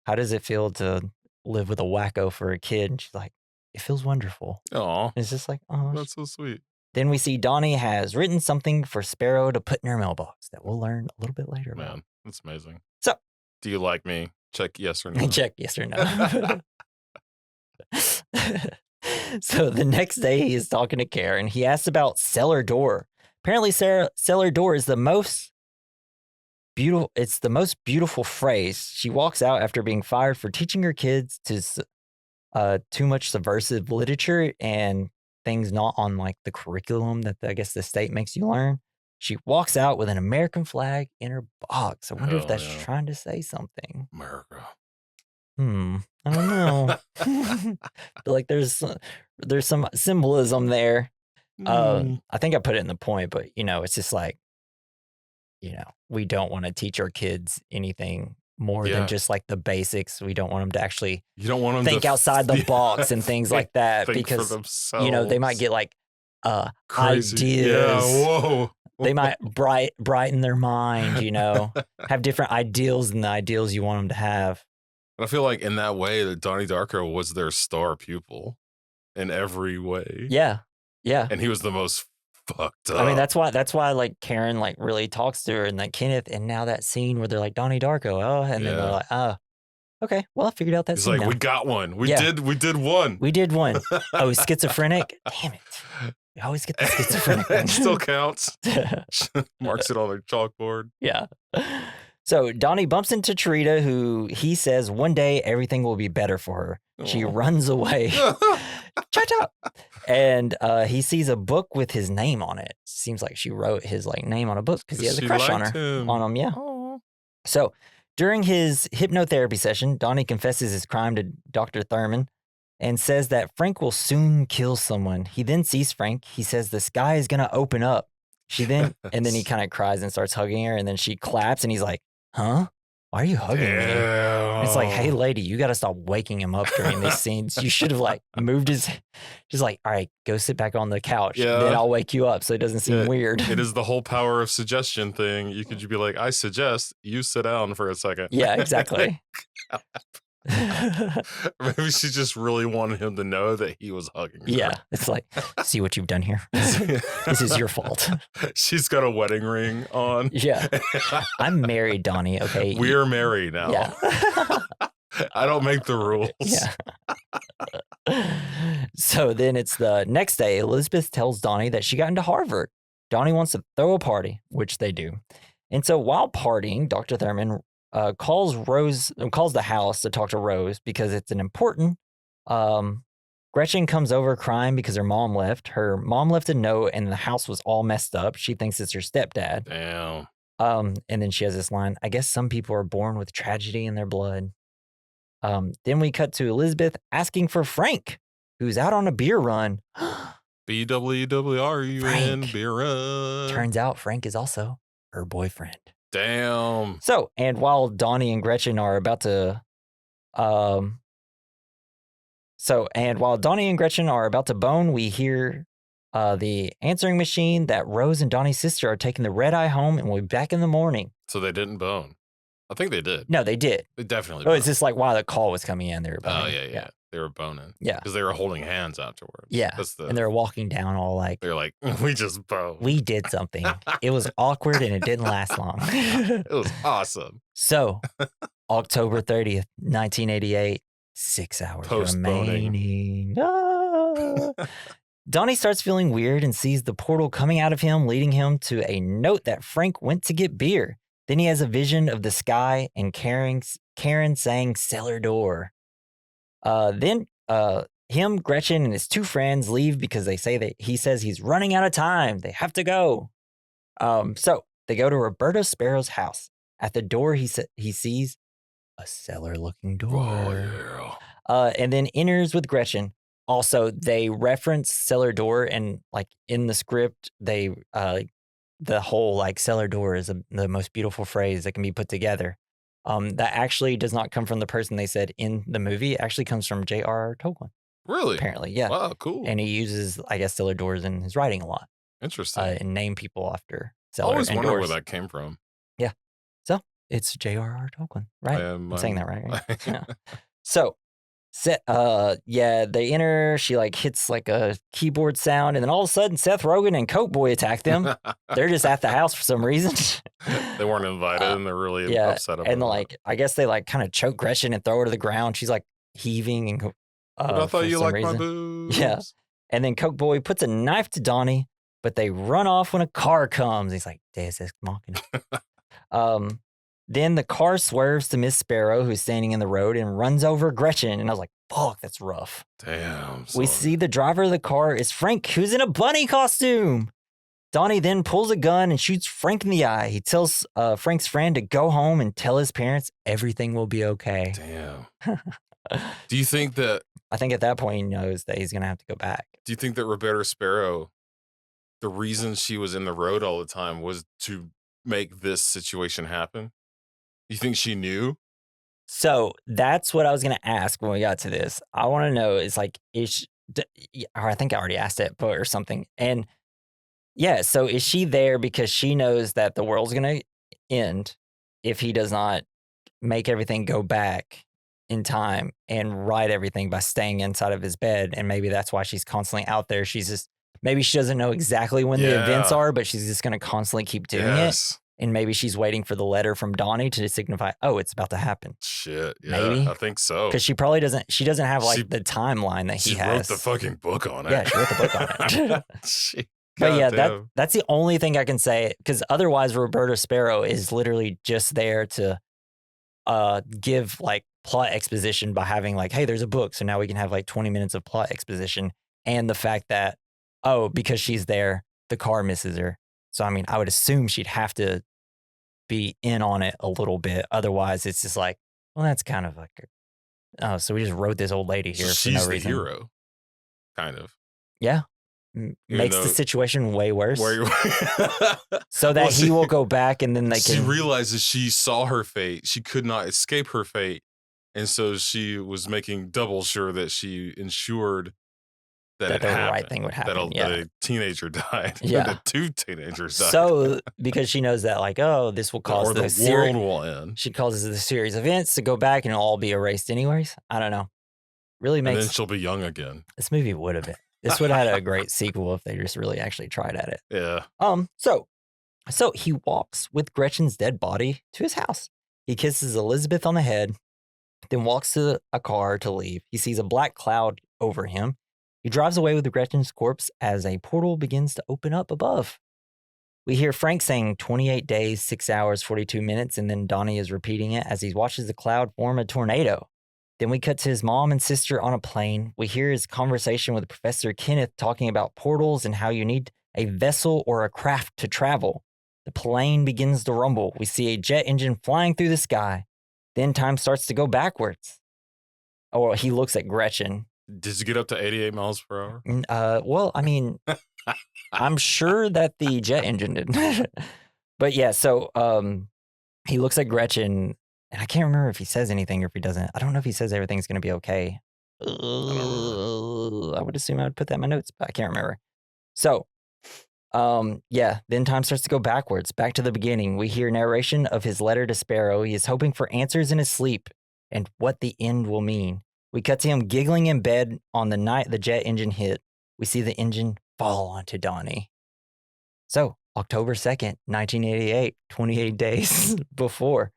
how does it feel to live with a wacko for a kid? And she's like, it feels wonderful.
Oh,
it's just like, oh,
that's so sweet.
Then we see Donnie has written something for Sparrow to put in her mailbox that we'll learn a little bit later about.
Man, that's amazing.
So,
do you like me? Check yes or no.
Check yes or no. So the next day he is talking to Karen. He asks about cellar door. Apparently cellar door is the most beautiful. It's the most beautiful phrase. She walks out after being fired for teaching her kids too much subversive literature and things not on like the curriculum that I guess the state makes you learn. She walks out with an American flag in her box. I wonder if
Hell
that's
yeah.
trying to say something.
America.
I don't know. Feel like there's some symbolism there. I think I put it in the point, but it's just like, we don't want to teach our kids anything more than just like the basics. We don't want them to actually
You don't want them
think
to
outside the box and things like that,
think
because
for themselves.
they might get like
Crazy.
ideas.
Yeah, whoa.
They might brighten their mind, have different ideals than the ideals you want them to have.
I feel like in that way that Donnie Darko was their star pupil in every way.
Yeah. Yeah.
And he was the most fucked up.
I mean, that's why like Karen like really talks to her, and like Kenneth, and now that scene where they're like Donnie Darko, and then they're like, oh, okay, well, I figured out that
He's
scene
like,
now.
we got one. We did one.
We did one. Oh, he's schizophrenic? Damn it. We always get the schizophrenic one.
It still counts. Marks it on their chalkboard.
Yeah. So Donnie bumps into Tarita, who he says one day everything will be better for her. She runs away. Cha-cha! And he sees a book with his name on it. Seems like she wrote his like name on a book because he has a crush on her. On him, yeah.
Aww.
So during his hypnotherapy session, Donnie confesses his crime to Dr. Thurman and says that Frank will soon kill someone. He then sees Frank. He says the sky is going to open up. And then he kind of cries and starts hugging her, and then she claps, and he's like, huh? Why are you hugging me? And it's like, hey, lady, you got to stop waking him up during these scenes. You should have like moved his, just like, all right, go sit back on the couch.
Yeah.
Then I'll wake you up so it doesn't seem weird.
It is the whole power of suggestion thing. You could just be like, I suggest you sit down for a second.
Yeah, exactly.
Maybe she just really wanted him to know that he was hugging her.
Yeah, it's like, see what you've done here. This is your fault.
She's got a wedding ring on.
Yeah. I'm married, Donnie, okay?
We're married now.
Yeah.
I don't make the rules.
Yeah. So then it's the next day. Elizabeth tells Donnie that she got into Harvard. Donnie wants to throw a party, which they do. And so while partying, Dr. Thurman calls the house to talk to Rose because it's an important. Gretchen comes over crying because her mom left. Her mom left a note and the house was all messed up. She thinks it's her stepdad.
Damn.
And then she has this line, I guess some people are born with tragedy in their blood. Then we cut to Elizabeth asking for Frank, who's out on a beer run.
BWWRUN, beer run.
Turns out Frank is also her boyfriend.
Damn.
So, and while Donnie and Gretchen are about to, while Donnie and Gretchen are about to bone, we hear the answering machine that Rose and Donnie's sister are taking the red eye home and will be back in the morning.
So they didn't bone. I think they did.
No, they did.
They definitely
Oh, it's just like while the call was coming in, they were boning.
Oh, yeah. They were boning.
Yeah.
Because they were holding hands afterwards.
Yeah. And they were walking down all like,
they're like, we just boned.
We did something. It was awkward and it didn't last long.
It was awesome.
So, October 30th, 1988, 6 hours remaining. Donnie starts feeling weird and sees the portal coming out of him, leading him to a note that Frank went to get beer. Then he has a vision of the sky and Karen saying cellar door. Then him, Gretchen, and his two friends leave because they say that he says he's running out of time. They have to go. So they go to Roberta Sparrow's house. At the door, he sees a cellar-looking door.
Oh, yeah.
And then enters with Gretchen. Also, they reference cellar door, and like in the script, they the whole like cellar door is the most beautiful phrase that can be put together. That actually does not come from the person they said in the movie. It actually comes from J.R.R. Tolkien.
Really?
Apparently, yeah.
Wow, cool.
And he uses, I guess, cellar doors in his writing a lot.
Interesting.
And name people after
I
cellar
always
and
wondered
doors.
where that came from.
Yeah. So it's J.R.R. Tolkien, right? I'm saying that right? Yeah. So, they enter. She like hits like a keyboard sound, and then all of a sudden, Seth Rogen and Coke Boy attack them. They're just at the house for some reason.
They weren't invited, and they're really upset about it.
And like, I guess they like kind of choke Gretchen and throw her to the ground. She's like heaving and.
But I thought you liked my boobs.
Yeah. And then Coke Boy puts a knife to Donnie, but they run off when a car comes. He's like, Deus Ex Machina. Then the car swerves to Miss Sparrow, who's standing in the road, and runs over Gretchen. And I was like, fuck, that's rough.
Damn.
We see the driver of the car is Frank, who's in a bunny costume. Donnie then pulls a gun and shoots Frank in the eye. He tells Frank's friend to go home and tell his parents everything will be okay.
Damn. Do you think that...
I think at that point he knows that he's going to have to go back.
Do you think that Roberta Sparrow, the reason she was in the road all the time was to make this situation happen? You think she knew?
So that's what I was going to ask when we got to this. I want to know is like, or I think I already asked it, but or something. And yeah, so is she there because she knows that the world's going to end if he does not make everything go back in time and right everything by staying inside of his bed? And maybe that's why she's constantly out there. She's just, maybe she doesn't know exactly when the events are, but she's just going to constantly keep doing it. And maybe she's waiting for the letter from Donnie to signify, oh, it's about to happen.
Shit, yeah,
maybe?
I think so.
Because she probably doesn't have like the timeline that he has.
She wrote the fucking book on it.
Yeah, she wrote the book on it. But yeah, that's the only thing I can say, because otherwise Roberta Sparrow is literally just there to give like plot exposition by having like, hey, there's a book, so now we can have like 20 minutes of plot exposition. And the fact that, oh, because she's there, the car misses her. So I mean, I would assume she'd have to be in on it a little bit. Otherwise, it's just like, well, that's kind of like, oh, so we just wrote this old lady here for no reason.
She's the hero, kind of.
Yeah. Makes the situation way worse. So that he will go back and then they can...
She realizes she saw her fate. She could not escape her fate. And so she was making double sure that she ensured that it happened. Right thing would happen. That a teenager died.
Yeah.
That 2 teenagers died.
So because she knows that like, oh, this will cause
the world will end.
She causes the series of events to go back and it'll all be erased anyways. I don't know. Really makes...
And then she'll be young again.
This movie would have been. This would have had a great sequel if they just really actually tried at it.
Yeah.
So he walks with Gretchen's dead body to his house. He kisses Elizabeth on the head, then walks to a car to leave. He sees a black cloud over him. He drives away with Gretchen's corpse as a portal begins to open up above. We hear Frank saying 28 days, 6 hours, 42 minutes, and then Donnie is repeating it as he watches the cloud form a tornado. Then we cut to his mom and sister on a plane. We hear his conversation with Professor Kenneth talking about portals and how you need a vessel or a craft to travel. The plane begins to rumble. We see a jet engine flying through the sky. Then time starts to go backwards. Oh, he looks at Gretchen.
Did you get up to 88 miles per hour?
Well, I mean, I'm sure that the jet engine did. But yeah, so he looks at Gretchen. And I can't remember if he says anything or if he doesn't. I don't know if he says everything's going to be okay. I would assume I would put that in my notes, but I can't remember. So, then time starts to go backwards, back to the beginning. We hear narration of his letter to Sparrow. He is hoping for answers in his sleep and what the end will mean. We cut to him giggling in bed on the night the jet engine hit. We see the engine fall onto Donnie. So, October 2nd, 1988, 28 days before.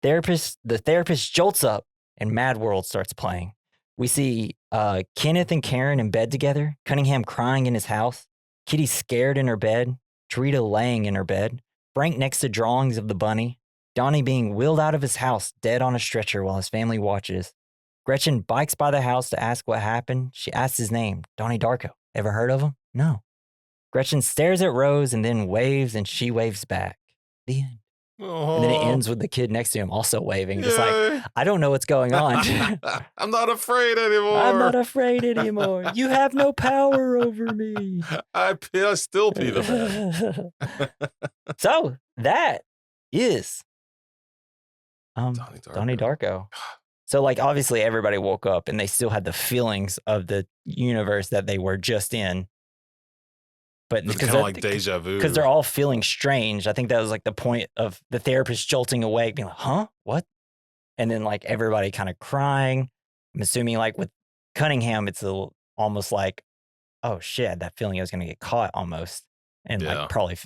The therapist jolts up and Mad World starts playing. We see Kenneth and Karen in bed together, Cunningham crying in his house, Kitty scared in her bed, Tarita laying in her bed, Frank next to drawings of the bunny, Donnie being wheeled out of his house dead on a stretcher while his family watches. Gretchen bikes by the house to ask what happened. She asks his name, Donnie Darko. Ever heard of him? No. Gretchen stares at Rose and then waves and she waves back. The end. And then it ends with the kid next to him also waving. Just like, I don't know what's going on.
I'm not afraid anymore.
I'm not afraid anymore. You have no power over me.
I still pee the bed.
So that is Donnie Darko. So like obviously everybody woke up and they still had the feelings of the universe that they were just in. But
it's kind of like deja vu.
Because they're all feeling strange. I think that was like the point of the therapist jolting awake, being like, huh? What? And then like everybody kind of crying. I'm assuming like with Cunningham, it's almost like, oh shit, that feeling I was going to get caught almost. And like probably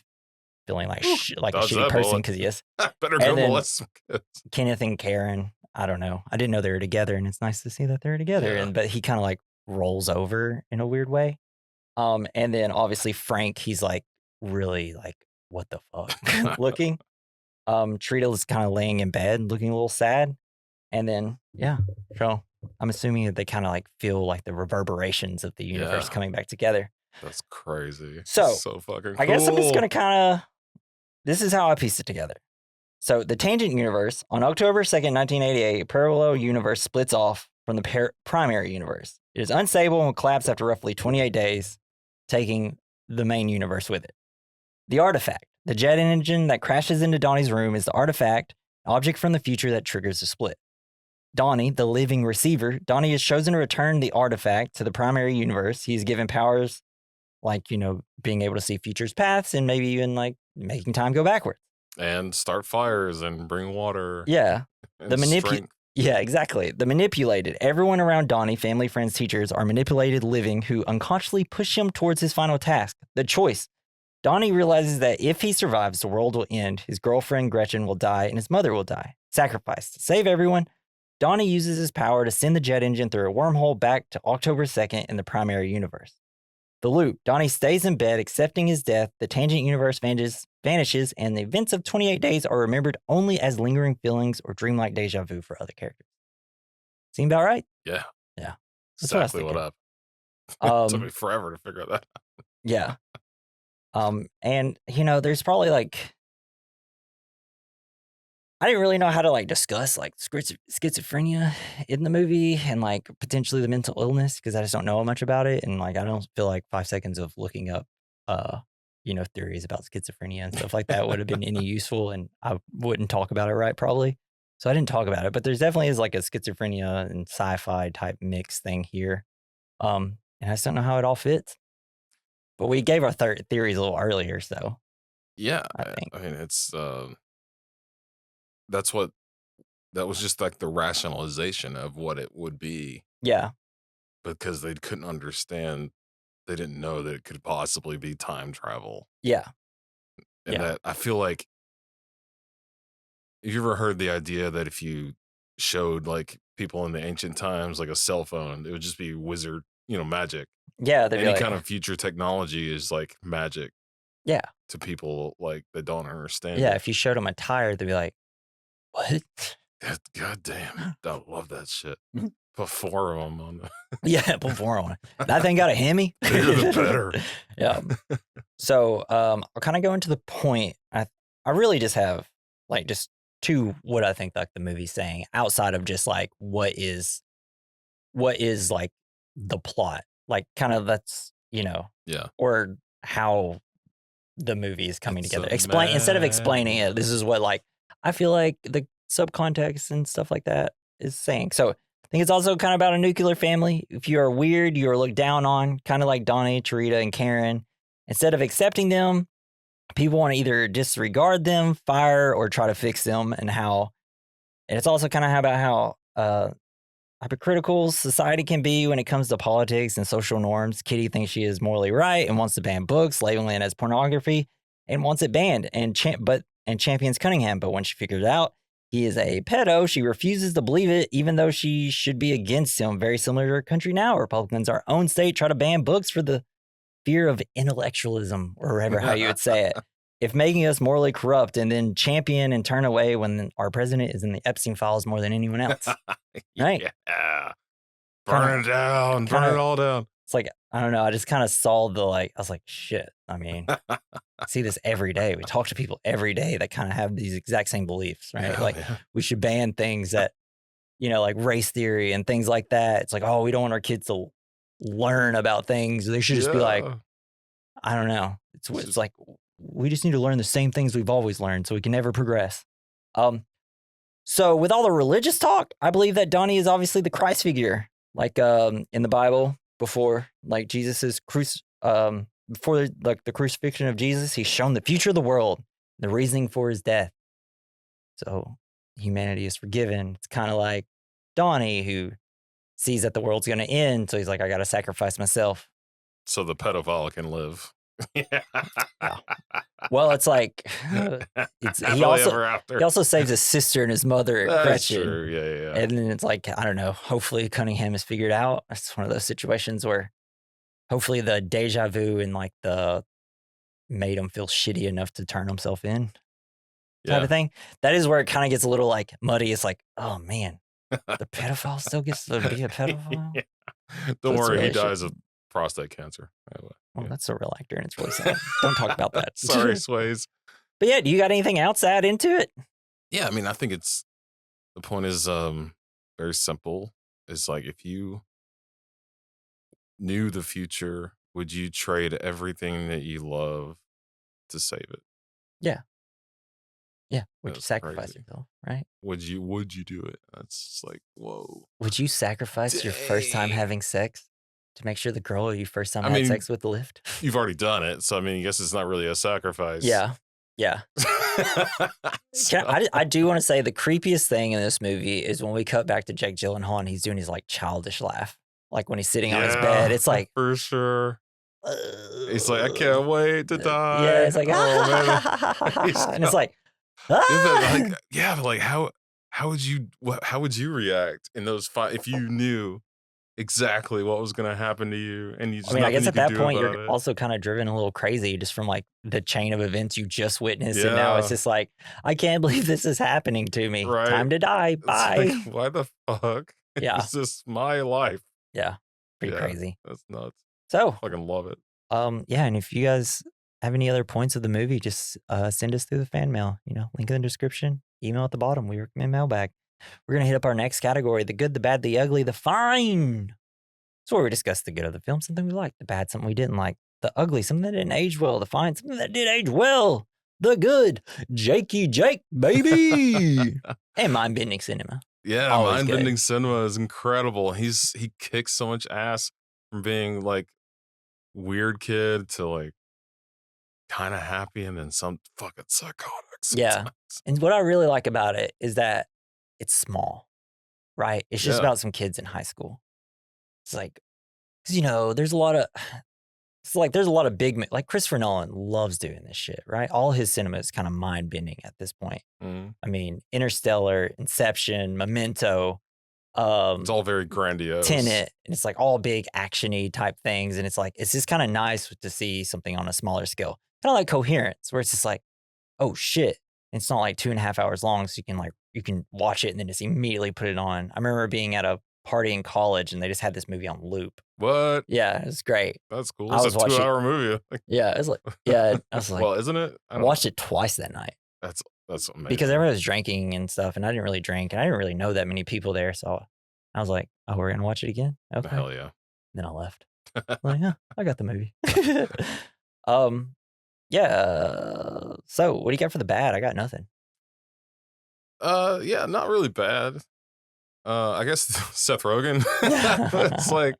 feeling like a shitty person because he is.
Better go molest some kids.
Kenneth and Karen, I don't know. I didn't know they were together and it's nice to see that they're together.
Yeah.
But he kind of like rolls over in a weird way. And then obviously Frank, he's like really like, what the fuck looking. Treadle's kind of laying in bed looking a little sad. And then, so I'm assuming that they kind of like feel like the reverberations of the universe coming back together.
That's crazy.
So
So fucking
I guess I'm just
cool.
going to this is how I pieced it together. So the tangent universe, on October 2nd, 1988, a parallel universe splits off from the primary universe. It is unstable and will collapse after roughly 28 days, taking the main universe with it. The artifact, the jet engine that crashes into Donnie's room, is the artifact, an object from the future that triggers the split. Donnie, the living receiver, Donnie is chosen to return the artifact to the primary universe. He is given powers like, being able to see futures paths and maybe even like making time go backwards.
And start fires and bring water.
Yeah.
And strength.
Yeah, exactly. The manipulated. Everyone around Donnie, family, friends, teachers, are manipulated living who unconsciously push him towards his final task, the choice. Donnie realizes that if he survives, the world will end, his girlfriend Gretchen will die, and his mother will die. Sacrificed. To save everyone, Donnie uses his power to send the jet engine through a wormhole back to October 2nd in the primary universe. The loop. Donnie stays in bed, accepting his death. The tangent universe vanishes, and the events of 28 days are remembered only as lingering feelings or dreamlike deja vu for other characters. Seem about right?
Yeah.
Yeah.
That's exactly what up. It took me forever to figure that out.
Yeah. And there's probably like, I didn't really know how to like discuss like schizophrenia in the movie and like potentially the mental illness because I just don't know much about it. And like, I don't feel like 5 seconds of looking up, theories about schizophrenia and stuff like that would have been any useful. And I wouldn't talk about it right, probably. So I didn't talk about it, but there's definitely is like a schizophrenia and sci-fi type mix thing here. And I just don't know how it all fits. But we gave our theories a little earlier, so
yeah,
I think.
I mean, it's that was just like the rationalization of what it would be.
Yeah.
Because they couldn't understand, they didn't know that it could possibly be time travel.
Yeah.
And that I feel like, have you ever heard the idea that if you showed like people in the ancient times like a cell phone, it would just be wizard, magic?
Yeah, they'd be
Any
like,
kind of future technology is like magic
yeah,
to people like that don't understand
yeah.
it.
If you showed them a tire, they'd be like, "What?"
God damn, I love that shit. Put 4 of them on the
Yeah, put 4 on it. That thing got a Hemi.
bigger the better.
Yeah. So I'll kind of go into the point. I really just have like just 2 what I think like the movie's saying outside of just like what is like the plot, like kind of that's
Yeah.
or how the movie is coming
It's
together.
a
Instead of explaining it, this is what like I feel like the subcontext and stuff like that is saying. So I think it's also kind of about a nuclear family. If you are weird, you are looked down on, kind of like Donnie, Tarita, and Karen. Instead of accepting them, people want to either disregard them, fire, or try to fix them. And it's also kind of about how hypocritical society can be when it comes to politics and social norms. Kitty thinks she is morally right and wants to ban books, labeling it as pornography, and wants it banned. And champions Cunningham, but when she figures out he is a pedo, she refuses to believe it, even though she should be against him. Very similar to our country now. Republicans, our own state, try to ban books for the fear of intellectualism, or whatever how you would say it. If making us morally corrupt, and then champion and turn away when our president is in the Epstein files more than anyone else. Right?
Yeah. Burn it down. Burn it all down.
It's like, I don't know. I just kind of saw I was like, shit. I mean, I see this every day. We talk to people every day that kind of have these exact same beliefs, right?
Yeah,
we should ban things that, like race theory and things like that. It's like, oh, we don't want our kids to learn about things. They should just be like, I don't know. It's like, we just need to learn the same things we've always learned so we can never progress. So with all the religious talk, I believe that Donnie is obviously the Christ figure, like in the Bible before like Jesus's before like the crucifixion of Jesus, he's shown the future of the world, the reasoning for his death. So humanity is forgiven. It's kind of like Donnie who sees that the world's going to end. So he's like, I got to sacrifice myself.
So the pedophile can live. Yeah.
Well, it's like he also saves his sister and his mother, Gretchen.
True. Yeah.
And then it's like, I don't know. Hopefully Cunningham is figured out. It's one of those situations where hopefully the deja vu and like the made him feel shitty enough to turn himself in type of thing. That is where it kind of gets a little like muddy. It's like, oh man, the pedophile still gets to be a pedophile.
Yeah. Don't worry, he dies of prostate cancer.
Well,
Yeah.
that's a real actor, and it's really sad. Don't talk about that.
Sorry, Sways.
But yeah, do you got anything else to add into it?
Yeah, I mean, I think the point is very simple. It's like, if you knew the future, would you trade everything that you love to save it?
Yeah. Yeah. Would you
That's
sacrifice
crazy.
yourself, right?
Would you do it? That's just like, whoa.
Would you sacrifice your first time
Dang.
having sex to make sure the girl you first time
I
had
mean,
sex with lived?
you've already done it, so I mean, I guess it's not really a sacrifice.
Yeah. Yeah.
So-
I do want to say the creepiest thing in this movie is when we cut back to Jake Gyllenhaal and he's doing his like childish laugh. Like when he's sitting on his bed, it's like,
for sure. He's like, I can't wait to die.
yeah, it's like,
oh, man.
and it's like,
but like how would you react in those if you knew exactly what was going to happen to you, and you just
I mean, I guess
nothing
at
you
that
could do
point
about
you're
it?
also kind of driven a little crazy just from like the chain of events you just witnessed, and now it's
Yeah.
just like, I can't believe this is happening to me.
Right.
Time to die.
It's
Bye.
like, why the fuck
Yeah.
is this my life?
Yeah, pretty
Yeah.
crazy.
That's nuts.
So,
Fucking love it.
yeah, and if you guys have any other points of the movie, just send us through the fan mail. Link in the description. Email at the bottom. We recommend mailbag. We're gonna hit up our next category: the good, the bad, the ugly, the fine. It's where we discuss the good of the film, something we liked; the bad, something we didn't like; the ugly, something that didn't age well; the fine, something that did age well; the good, Jakey Jake, baby, and mind-bending cinema.
Yeah,
Always good.
mind-bending cinema is incredible. He kicks so much ass from being like weird kid to like kind of happy, and then some fucking psychotic.
Yeah.
sometimes.
And what I really like about it is that it's small, right? It's just
Yeah.
about some kids in high school. It's like, because there's a lot of, it's like there's a lot of like Christopher Nolan loves doing this shit, right? All his cinema is kind of mind bending at this point.
Mhm.
I mean, Interstellar, Inception, Memento,
It's all very grandiose.
Tenet, and it's like all big actiony type things, and it's like it's just kind of nice to see something on a smaller scale, kind of like Coherence, where it's just like, oh shit, it's not like 2.5 hours long, so you can watch it and then just immediately put it on. I remember being at a party in college and they just had this movie on loop.
What?
Yeah, it was great.
That's cool.
I
It's
was
a
watching-
2-hour movie.
Yeah, it was like, yeah, I was like,
well, isn't it?
I watched it twice that night
That's amazing.
because everyone was drinking and stuff, and I didn't really drink, and I didn't really know that many people there, so I was like, oh, we're gonna watch it again? Okay.
Hell yeah.
Then I left. Like, yeah, I got the movie. Yeah. So, what do you got for the bad? I got nothing.
Yeah, not really bad. I guess Seth Rogen. It's like,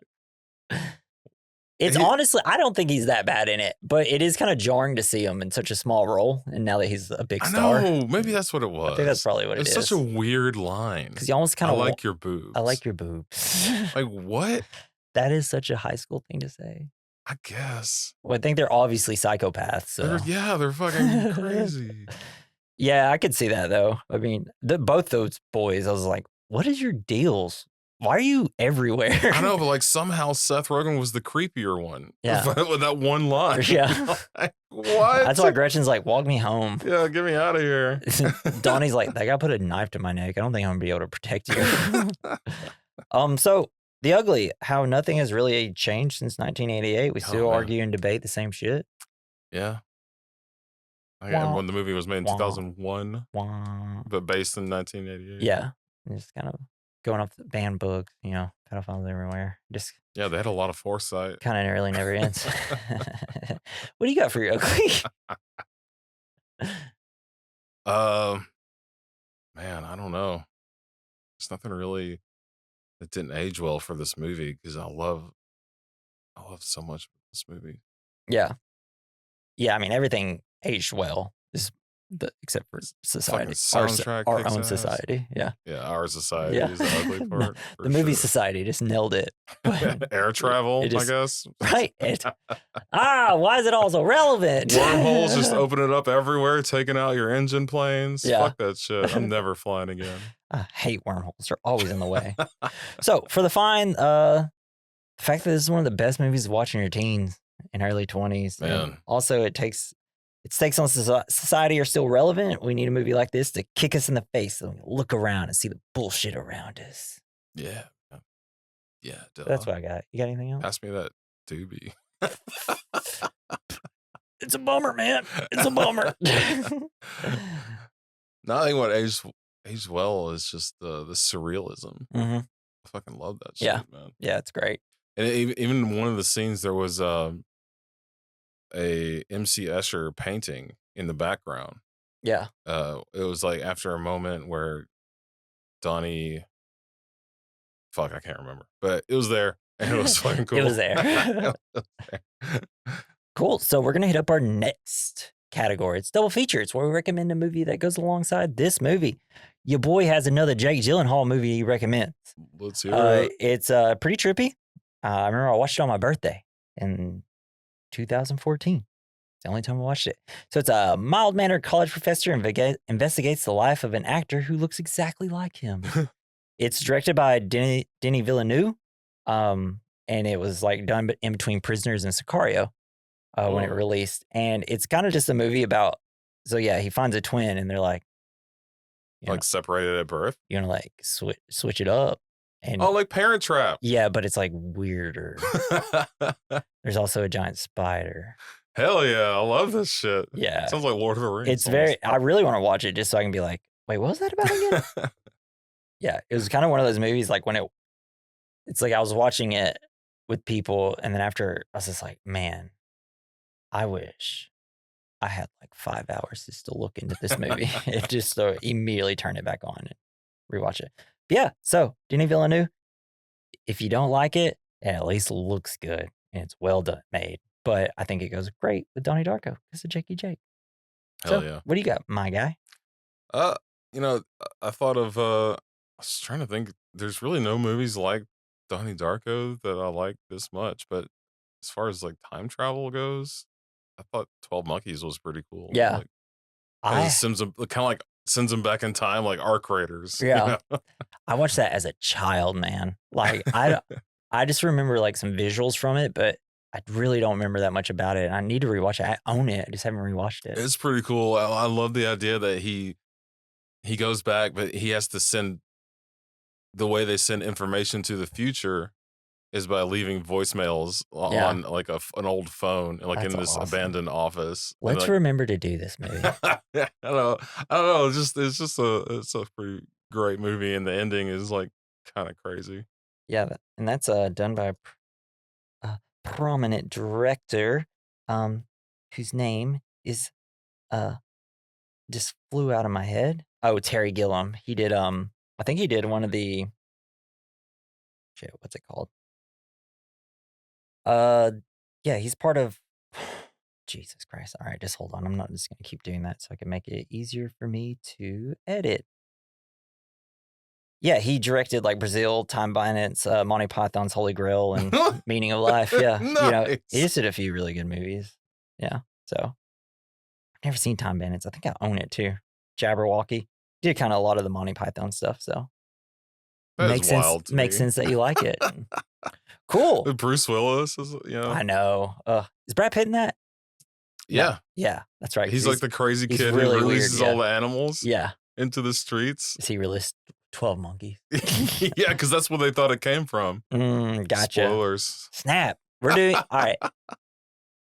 It's honestly, I don't think he's that bad in it, but it is kind of jarring to see him in such a small role. And now that he's a big
I
star,
know, maybe that's what it was.
I think that's probably what it
It's
is.
such a weird line.
Because you almost kind
I
of
like your boobs.
I like your boobs.
Like, what?
That is such a high school thing to say.
I guess.
Well, I think they're obviously psychopaths. So.
They're fucking crazy.
Yeah, I could see that though. I mean, both those boys, I was like, what is your deals? Why are you everywhere?
I know, but like somehow Seth Rogen was the creepier one.
Yeah.
With that one line.
Yeah.
Like, what?
That's why Gretchen's like, walk me home.
Yeah, get me out of here.
Donnie's like, that guy put a knife to my neck. I don't think I'm gonna be able to protect you. So the ugly, how nothing has really changed since 1988. We still
man.
argue and debate the same shit.
Yeah.
Wah.
When the movie was made in
Wah.
2001,
Wah.
but based in 1988.
Yeah. And just kind of going off the banned books, pedophiles everywhere. Just
Yeah, they had a lot of foresight.
kind of really never ends. What do you got for your ugly?
Man, I don't know. There's nothing really that didn't age well for this movie because I love so much of this movie.
Yeah. Yeah, I mean, everything aged well, except for society.
soundtrack
Our
kicks
own
ass.
society. Yeah.
Yeah, our society
Yeah.
is the ugly
No,
part.
the movie Society just nailed it.
Air travel,
It just-
I guess.
Right. Why is it all so relevant?
Wormholes just open it up everywhere, taking out your engine planes.
Yeah.
Fuck that shit. I'm never flying again.
I hate wormholes. They're always in the way. So for the fine, the fact that this is one of the best movies to watch in your teens and early 20s. and
Man.
also, its takes on society are still relevant. We need a movie like this to kick us in the face so we can look around and see the bullshit around us.
Yeah. Yeah. Duh.
So that's what I got. You got anything else?
Pass me that doobie.
It's a bummer, man. It's a bummer.
No, I think what aged well is just the surrealism.
Mm-hmm.
I fucking love that
Yeah.
shit, man.
Yeah, it's great.
And even one of the scenes, there was a MC Escher painting in the background.
Yeah.
It was like after a moment where Donnie, fuck, I can't remember, but it was there and it was fucking cool.
It was there.
It was there.
Cool. So we're gonna hit up our next category. It's double feature. It's where we recommend a movie that goes alongside this movie. Your boy has another Jake Gyllenhaal movie he recommends.
Let's hear it.
It's pretty trippy. I remember I watched it on my birthday in 2014. It's the only time I watched it. So it's a mild-mannered college professor investigates the life of an actor who looks exactly like him. It's directed by Denis Villeneuve, and it was like done in between Prisoners and Sicario when it released. And it's kind of just a movie about, so yeah, he finds a twin and they're like,
like separated at birth?
You know, like switch it up. And
like Parent Trap.
Yeah, but it's like weirder. There's also a giant spider.
Hell yeah, I love this shit.
Yeah.
Sounds like Lord of the Rings.
It's very, I really want to watch it just so I can be like, wait, what was that about again? Yeah, it was kind of one of those movies like when it's like I was watching it with people and then after I was just like, man, I wish I had like 5 hours just to look into this movie. It just immediately turn it back on and rewatch it. But yeah, so Denis Villeneuve, if you don't like it, it at least looks good and it's well done made. But I think it goes great with Donnie Darko because of Jakey Jake.
Hell
So,
yeah.
what do you got, my guy?
You know, I thought of I was trying to think, there's really no movies like Donnie Darko that I like this much, but as far as like time travel goes, I thought 12 Monkeys was pretty cool.
Yeah.
Like, sends them back in time like arc raiders.
Yeah.
You know?
I watched that as a child, man. Like I just remember like some visuals from it, but I really don't remember that much about it. I need to rewatch it. I own it. I just haven't rewatched it.
It's pretty cool. I love the idea that he goes back, but he has to send, the way they send information to the future is by leaving voicemails on like an old phone, like in this abandoned office.
Let's remember to do this movie.
I don't know. It's a pretty great movie, and the ending is like kind of crazy.
Yeah, and that's done by a prominent director, whose name is just flew out of my head. Oh, Terry Gilliam. He did I think he did one of the shit. What's it called? Yeah, he's part of. Jesus Christ! All right, just hold on. I'm not just gonna keep doing that so I can make it easier for me to edit. Yeah, he directed like Brazil, Time Bandits, Monty Python's Holy Grail, and Meaning of Life. Yeah,
Nice.
You know, he just did a few really good movies. Yeah, so I've never seen Time Bandits. I think I own it too. Jabberwocky did kind of a lot of the Monty Python stuff, so
that
makes sense. Makes sense that you like it. Cool.
Bruce Willis is,
I know. Is Brad Pitt in that?
Yeah.
Yeah, that's right.
He's like the crazy kid
really
who releases
weird,
all the animals into the streets.
Is he released 12 Monkeys?
Yeah, because that's where they thought it came from.
Gotcha.
Spoilers.
Snap. We're doing, all right.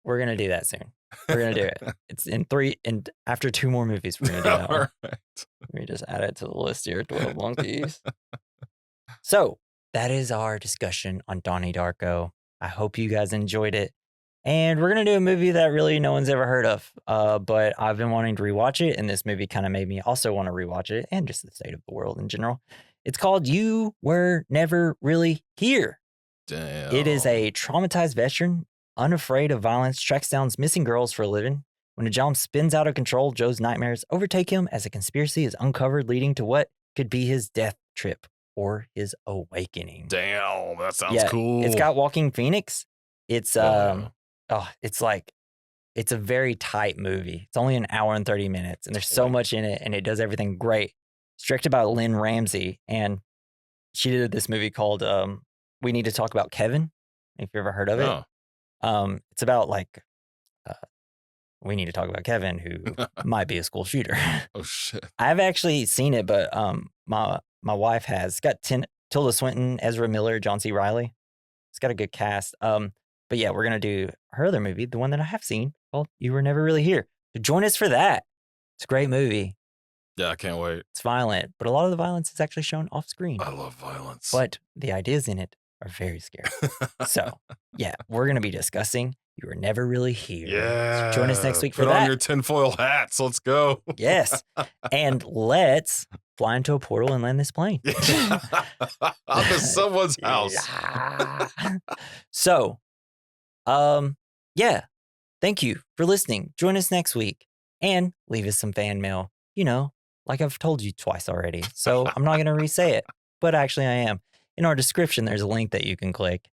We're going to do that soon. We're going to do it. It's in 3, and after 2 more movies, we're going to do that one.
Right.
Let me just add it to the list here, 12 Monkeys. So that is our discussion on Donnie Darko. I hope you guys enjoyed it. And we're going to do a movie that really no one's ever heard of. But I've been wanting to rewatch it. And this movie kind of made me also want to rewatch it and just the state of the world in general. It's called You Were Never Really Here.
Damn.
It is a traumatized veteran, unafraid of violence, tracks down missing girls for a living. When a job spins out of control, Joe's nightmares overtake him as a conspiracy is uncovered, leading to what could be his death trip or his awakening.
Damn, that sounds cool.
It's got Joaquin Phoenix. It's it's like, it's a very tight movie. It's only an hour and 30 minutes, and there's so much in it, and it does everything great. It's directed by Lynn Ramsey, and she did this movie called We Need to Talk About Kevin, if you've ever heard of it. It's about like, we need to talk about Kevin, who might be a school shooter.
Oh, shit.
I've actually seen it, but my wife has. It's got Tilda Swinton, Ezra Miller, John C. Reilly. It's got a good cast. But But yeah, we're going to do her other movie, the one that I have seen called You Were Never Really Here. So join us for that. It's a great movie.
Yeah, I can't wait.
It's violent, but a lot of the violence is actually shown off screen.
I love violence.
But the ideas in it are very scary. So yeah, we're going to be discussing You Were Never Really Here.
Yeah.
So join us next week for
Put
that.
on your tinfoil hats. Let's go.
Yes. And let's fly into a portal and land this plane.
Onto someone's house.
So, yeah. Thank you for listening. Join us next week and leave us some fan mail. You know, like I've told you twice already. So I'm not going to re-say it, but actually I am. In our description, there's a link that you can click.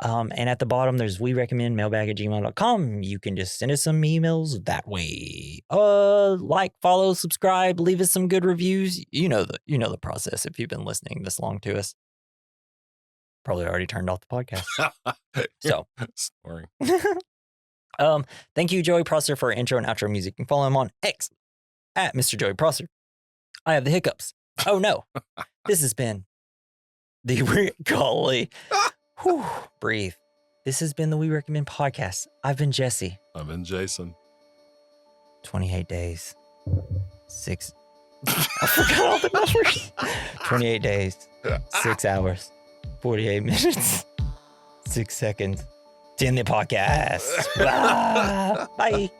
And at the bottom, there's we recommend mailbag@gmail.com. You can just send us some emails that way. Like, follow, subscribe, leave us some good reviews. You know the process if you've been listening this long to us. Probably already turned off the podcast. So
Snoring.
Thank you, Joey Prosser, for our intro and outro music. You can follow him on X at Mr. Joey Prosser. I have the hiccups. Oh no. This has been the golly. Whew, breathe. This has been the We Recommend podcast. I've been Jesse.
I've been Jason.
28 days. 6. I forgot all the numbers. 28 days. 6 hours. 48 minutes. 6 seconds. It's in the podcast. Bye.